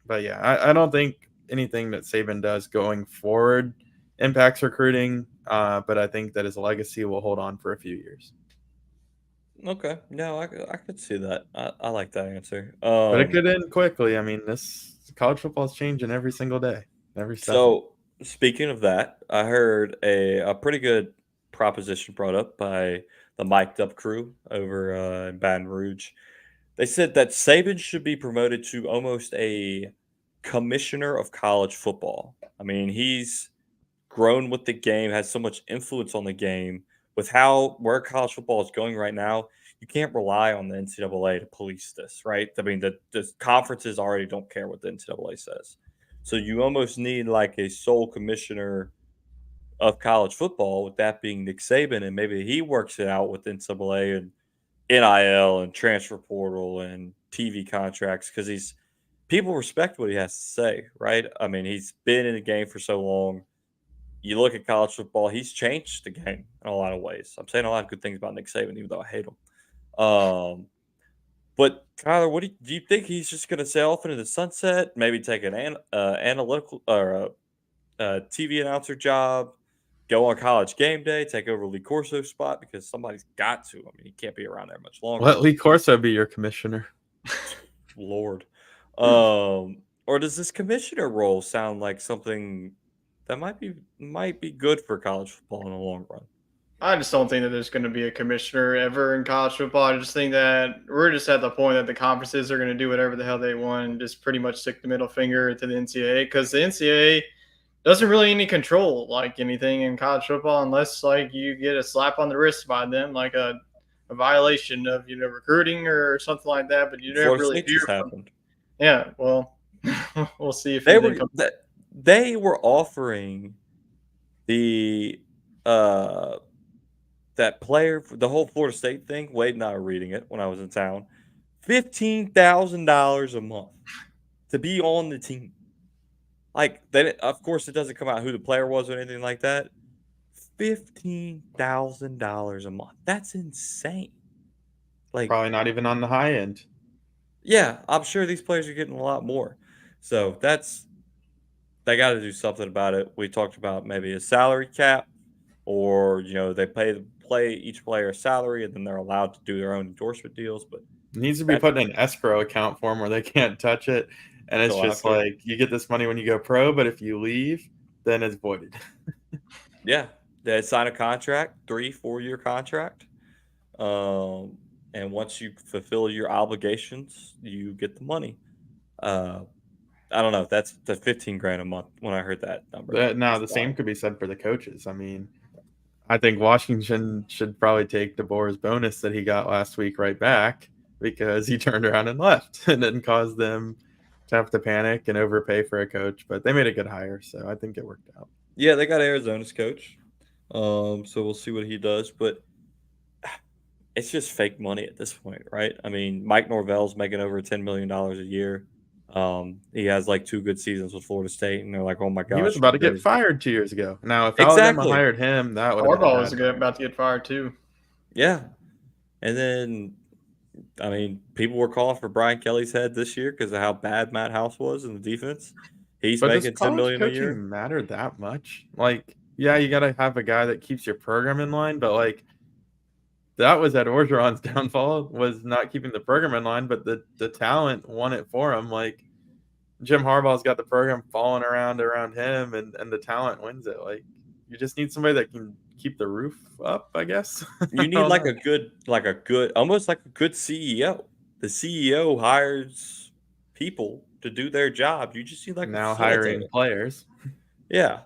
but yeah, I don't think anything that Saban does going forward impacts recruiting, but I think that his legacy will hold on for a few years. Okay, no, I could see that. I like that answer. But it could end quickly. I mean, this college football is changing every single day, every second. So speaking of that, I heard a pretty good proposition brought up by the mic'd up crew over in Baton Rouge. They said that Saban should be promoted to almost a commissioner of college football. I mean, he's grown with the game, has so much influence on the game. With where college football is going right now, you can't rely on the NCAA to police this, right? I mean, the conferences already don't care what the NCAA says. So you almost need like a sole commissioner of college football, with that being Nick Saban, and maybe he works it out with NCAA and NIL and transfer portal and TV contracts because people respect what he has to say, right? I mean, he's been in the game for so long. You look at college football, he's changed the game in a lot of ways. I'm saying a lot of good things about Nick Saban, even though I hate him. But Kyler, do you think he's just going to sail off into the sunset? Maybe take an analytical or a TV announcer job, go on College Game Day, take over Lee Corso's spot because somebody's got to. I mean, he can't be around there much longer. Let Lee Corso be your commissioner. Lord. Or does this commissioner role sound like something that might be good for college football in the long run? I just don't think that there's going to be a commissioner ever in college football. I just think that we're just at the point that the conferences are going to do whatever the hell they want and just pretty much stick the middle finger to the NCAA because the NCAA doesn't really any control like anything in college football unless like you get a slap on the wrist by them, like a violation of recruiting or something like that. But you never Florida really State just happened. Yeah, well, we'll see if they were offering the that player, the whole Florida State thing. Wade and I were reading it when I was in town. $15,000 a month to be on the team. Like, then, of course, it doesn't come out who the player was or anything like that. $15,000 a month. That's insane. Like, Probably not even on the high end. yeah, I'm sure these players are getting a lot more. So they got to do something about it. We talked about maybe a salary cap, or they play each player a salary, and then they're allowed to do their own endorsement deals. But It needs to be put in an escrow account for them where they can't touch it. And it's just like, you get this money when you go pro, but if you leave, then it's voided. Yeah, they sign a contract, 3-4 year contract. And once you fulfill your obligations, you get the money. I don't know. That's the $15,000 a month when I heard that number. Now, the same could be said for the coaches. I mean, I think Washington should probably take DeBoer's bonus that he got last week right back, because he turned around and left and didn't cause them to have to panic and overpay for a coach. But they made a good hire, so I think it worked out. Yeah, they got Arizona's coach. So we'll see what he does. But it's just fake money at this point, right? I mean, Mike Norvell's making over $10 million a year. He has like 2 good seasons with Florida State, and they're like, oh my gosh. He was about to get fired 2 years ago. Now, if Exactly. Alabama hired him, that would have been Harbaugh was about to get fired too. Yeah. And then, I mean, people were calling for Brian Kelly's head this year because of how bad Matt House was in the defense. He's making $10 million a year. Does matter that much? Like, yeah, you got to have a guy that keeps your program in line, but like, that was Ed Orgeron's downfall, was not keeping the program in line, but the talent won it for him. Like, Jim Harbaugh's got the program falling around him, and the talent wins it. Like, you just need somebody that can keep the roof up, I guess. You need almost like a good CEO. The CEO hires people to do their job. You just need like now hiring players. Yeah,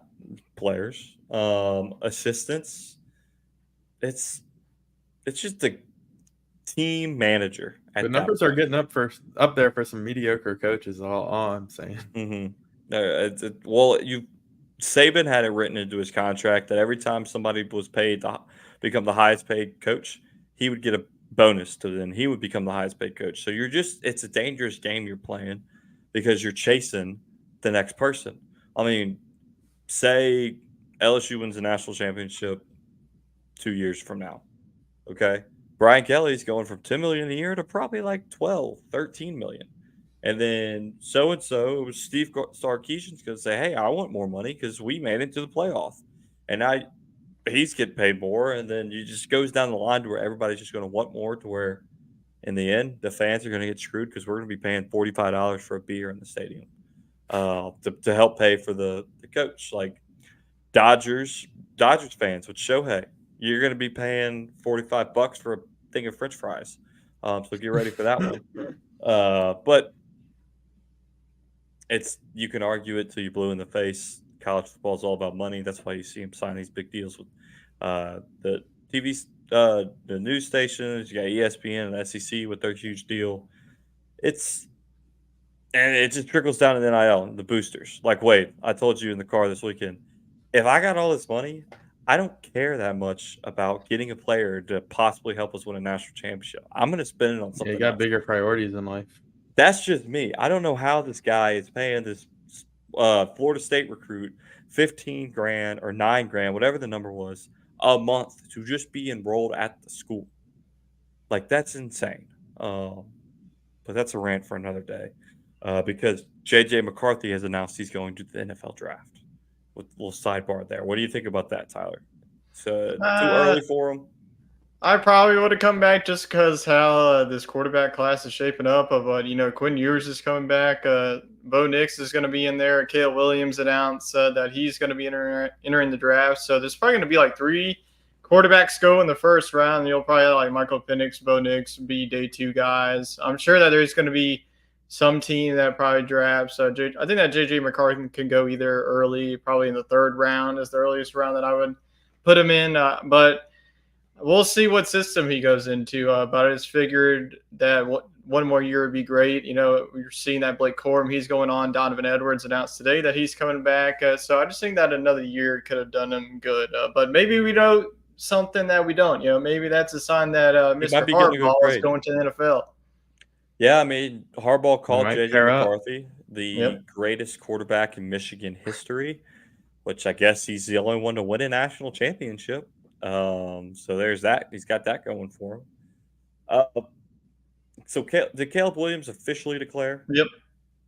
players, assistants. It's just the team manager. The numbers are getting up there for some mediocre coaches. All I'm saying. Mm-hmm. Saban had it written into his contract that every time somebody was paid to become the highest paid coach, he would get a bonus to then he would become the highest paid coach. So it's a dangerous game you're playing because you're chasing the next person. I mean, say LSU wins the national championship 2 years from now. Okay. Brian Kelly's going from $10 million a year to probably like 12, 13 million. And then so-and-so, it was Steve Sarkisian's going to say, hey, I want more money because we made it to the playoff. And now he's getting paid more. And then you just goes down the line to where everybody's just going to want more, to where in the end, the fans are going to get screwed because we're going to be paying $45 for a beer in the stadium to help pay for the coach. Like Dodgers fans with Shohei, you're going to be paying $45 for a thing of French fries. So get ready for that one. But you can argue it till you blue in the face. College football is all about money. That's why you see him sign these big deals with the TV, the news stations. You got ESPN and SEC with their huge deal. And it just trickles down to the NIL, the boosters. Like Wade, I told you in the car this weekend, if I got all this money, I don't care that much about getting a player to possibly help us win a national championship. I'm going to spend it on something. You got else. bigger priorities in life. That's just me. I don't know how this guy is paying this Florida State recruit $15,000 or $9,000, whatever the number was, a month to just be enrolled at the school. Like, that's insane. But that's a rant for another day. Because JJ McCarthy has announced he's going to the NFL draft. With a little sidebar there. What do you think about that, Tyler? Too early for him? I probably would have come back just because how this quarterback class is shaping up. Quinn Ewers is coming back. Bo Nix is going to be in there. Caleb Williams announced that he's going to be entering the draft. So there's probably going to be like 3 quarterbacks go in the first round. You'll probably have like Michael Penix, Bo Nix be day 2 guys. I'm sure that there's going to be some team that probably drafts. I think that JJ McCarthy can go either early, probably in the 3rd round is the earliest round that I would put him in. But we'll see what system he goes into. But I just figured that one more year would be great. We're seeing that Blake Corum, he's going on. Donovan Edwards announced today that he's coming back. So I just think that another year could have done him good. But maybe we know something that we don't. Maybe that's a sign that Mr. Harbaugh is going to the NFL. Yeah, I mean, Harbaugh called might JJ pair up. McCarthy the Yep. greatest quarterback in Michigan history, which I guess he's the only one to win a national championship. So there's that. He's got that going for him. Uh, so did Caleb Williams officially declare? Yep.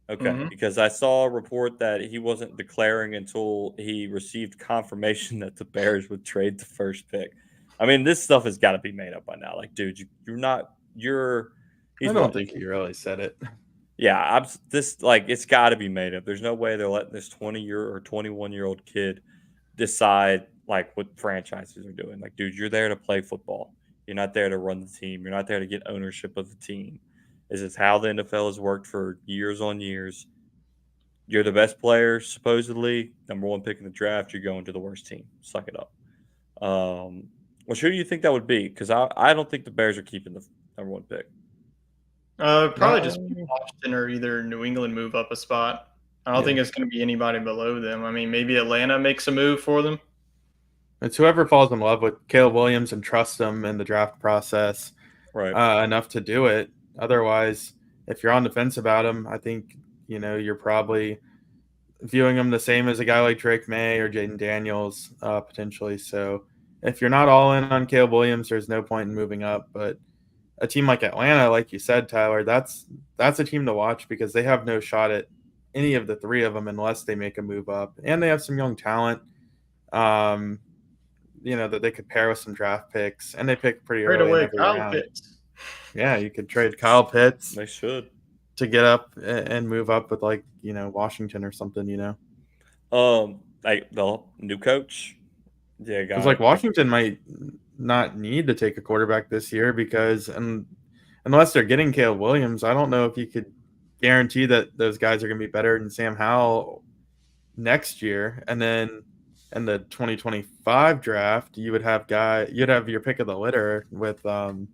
Okay, Mhm. because I saw a report that he wasn't declaring until he received confirmation that the Bears would trade the first pick. I mean, this stuff has got to be made up by now. Like, dude, you're not. I He's don't what? think he really said it. Yeah, it's got to be made up. There's no way they're letting this 20-year or 21-year-old kid decide like what franchises are doing. Like, dude, you're there to play football. You're not there to run the team. You're not there to get ownership of the team. This is how the NFL has worked for years on years. You're the best player, supposedly, number one pick in the draft. You're going to the worst team. Suck it up. Well, who do you think that would be? Because I don't think the Bears are keeping the number one pick. Probably just be Washington or either New England move up a spot. I don't think it's going to be anybody below them. I mean, maybe Atlanta makes a move for them. It's whoever falls in love with Caleb Williams and trusts him in the draft process Right. enough to do it. Otherwise, if you're on the fence about him, I think you're probably viewing him the same as a guy like Drake May or Jaden Daniels potentially. So if you're not all in on Caleb Williams, there's no point in moving up. But a team like Atlanta, like you said, Tyler, that's a team to watch because they have no shot at any of the three of them unless they make a move up, and they have some young talent. That they could pair with some draft picks, and they pick pretty Right early in away, every Kyle round. Pitts. Yeah, you could trade Kyle Pitts They should. to get up and move up with Washington or something. Like the new coach. Yeah, Because like Washington might not need to take a quarterback this year because unless they're getting Caleb Williams, I don't know if you could guarantee that those guys are going to be better than Sam Howell next year. And then in the 2025 draft, you'd have your pick of the litter with some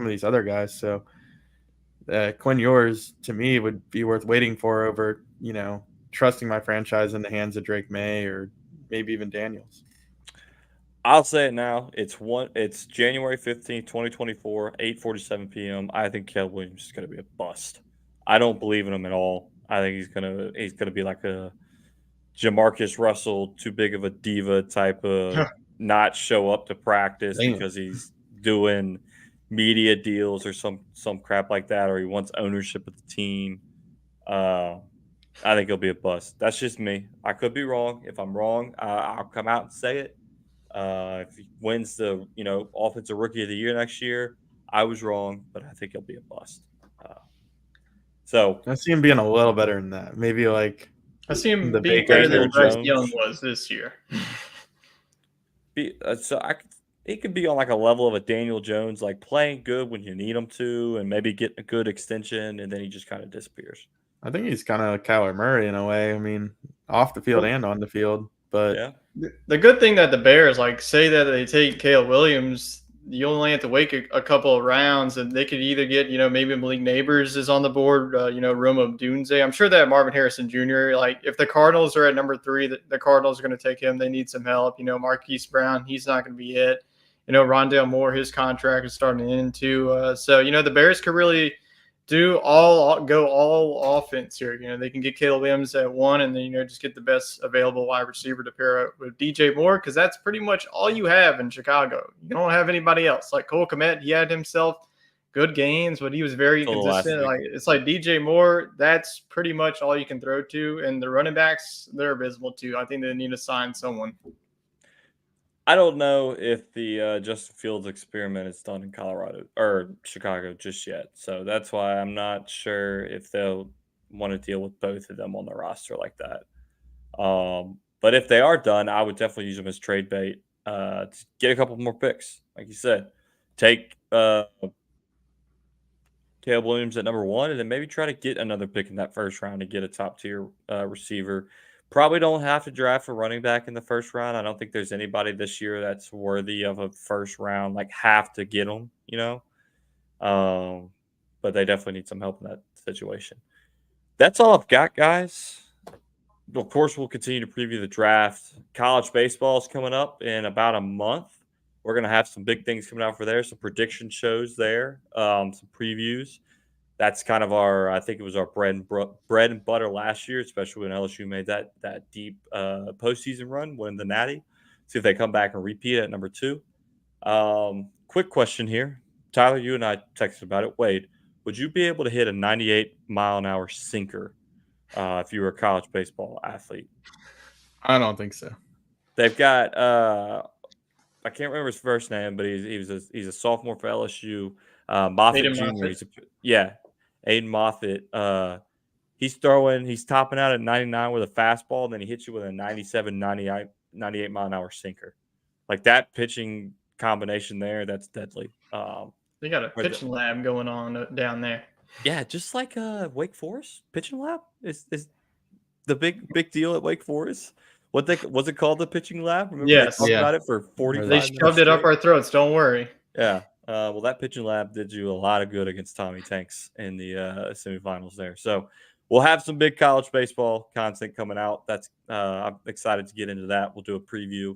of these other guys. So Quinn Ewers to me would be worth waiting for over trusting my franchise in the hands of Drake May or maybe even Daniels. I'll say it now. It's January 15th, 2024, 8:47 p.m. I think Caleb Williams is going to be a bust. I don't believe in him at all. I think he's gonna be like a Jamarcus Russell, too big of a diva type of not show up to practice because he's doing media deals or some crap like that, or he wants ownership of the team. I think he'll be a bust. That's just me. I could be wrong. If I'm wrong, I'll come out and say it. If he wins the offensive rookie of the year next year, I was wrong, but I think he'll be a bust. So I see him being a little better than that. Maybe like I see him the being Baker better than Bryce Jones. Young was this year. He could be on like a level of a Daniel Jones, like playing good when you need him to, and maybe get a good extension, and then he just kind of disappears. I think he's kind of like Kyler Murray in a way. I mean, off the field and on the field. But Yeah. The good thing that the Bears say that they take Caleb Williams, you only have to wait a couple of rounds, and they could either get maybe Malik Neighbors is on the board, Roma Dunze. I'm sure that Marvin Harrison Jr. If the Cardinals are at number 3, the Cardinals are going to take him. They need some help. Marquise Brown, he's not going to be it. Rondale Moore, his contract is starting to end too. So the Bears could really go all offense here. They can get Caleb Williams at 1, and then just get the best available wide receiver to pair up with DJ Moore, because that's pretty much all you have in Chicago. You don't have anybody else. Like Cole Kmet, he had himself good games, but he was very inconsistent. It's like DJ Moore. That's pretty much all you can throw to, and the running backs, they're abysmal too. I think they need to sign someone. I don't know if the Justin Fields experiment is done in Colorado or Chicago just yet. So that's why I'm not sure if they'll want to deal with both of them on the roster like that. But if they are done, I would definitely use them as trade bait to get a couple more picks. Like you said, take Caleb Williams at number 1, and then maybe try to get another pick in that first round to get a top tier receiver. Probably don't have to draft a running back in the first round. I don't think there's anybody this year that's worthy of a first round, have to get them, But they definitely need some help in that situation. That's all I've got, guys. Of course, we'll continue to preview the draft. College baseball is coming up in about a month. We're going to have some big things coming out for there, some prediction shows there, some previews. that's kind of I think it was our bread and butter last year, especially when LSU made that deep postseason run, winning the Natty. See if they come back and repeat it at number 2. Quick question here. Tyler, you and I texted about it. Wade, would you be able to hit a 98-mile-an-hour sinker if you were a college baseball athlete? I don't think so. They've got I can't remember his first name, but he's a sophomore for LSU. Moffitt Aiden Jr. Moffitt. Aiden Moffitt. He's topping out at 99 with a fastball, and then he hits you with a 97, 98 mile an hour sinker. Like that pitching combination there, that's deadly. They got a pitching lab going on down there. Yeah, just like Wake Forest pitching lab is the big deal at Wake Forest. Was it called the pitching lab? Remember Yes. they talked about it for 45 They minutes shoved it up straight? our throats. Don't worry. Yeah. Well, that pitching lab did you a lot of good against Tommy Tanks in the semifinals there. So we'll have some big college baseball content coming out. That's I'm excited to get into that. We'll do a preview.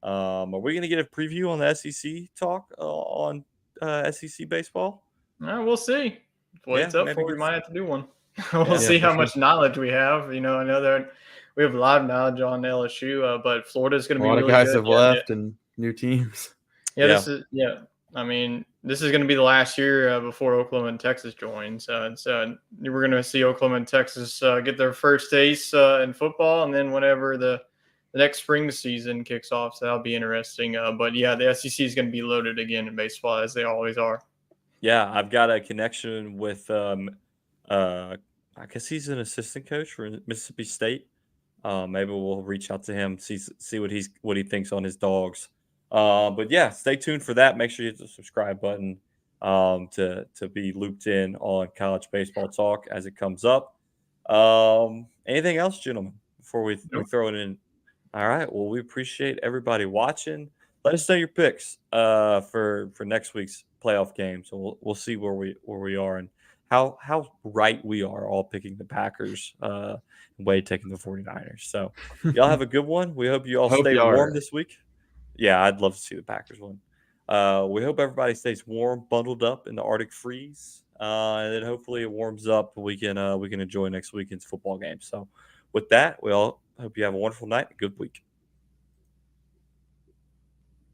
Are we going to get a preview on the SEC talk on SEC baseball? We'll see. What it's up for, we might have to do one. We'll see how much knowledge we have. I know that we have a lot of knowledge on LSU, but Florida's going to be really good. A lot of guys have left and new teams. This is going to be the last year before Oklahoma and Texas join. So we're going to see Oklahoma and Texas get their first ace in football, and then whenever the next spring season kicks off, so that'll be interesting. The SEC is going to be loaded again in baseball, as they always are. Yeah, I've got a connection with I guess he's an assistant coach for Mississippi State. Maybe we'll reach out to him, see what he thinks on his dogs. But yeah, stay tuned for that. Make sure you hit the subscribe button to be looped in on college baseball talk as it comes up. Anything else, gentlemen, before we throw it in? All right. Well, we appreciate everybody watching. Let us know your picks for next week's playoff game. So we'll see where we are and how right we are all picking the Packers and Wade taking the 49ers. So y'all have a good one. We hope you all stay warm this week. Yeah, I'd love to see the Packers win. We hope everybody stays warm, bundled up in the Arctic freeze, and then hopefully it warms up. We can enjoy next weekend's football game. So with that, we all hope you have a wonderful night and a good week.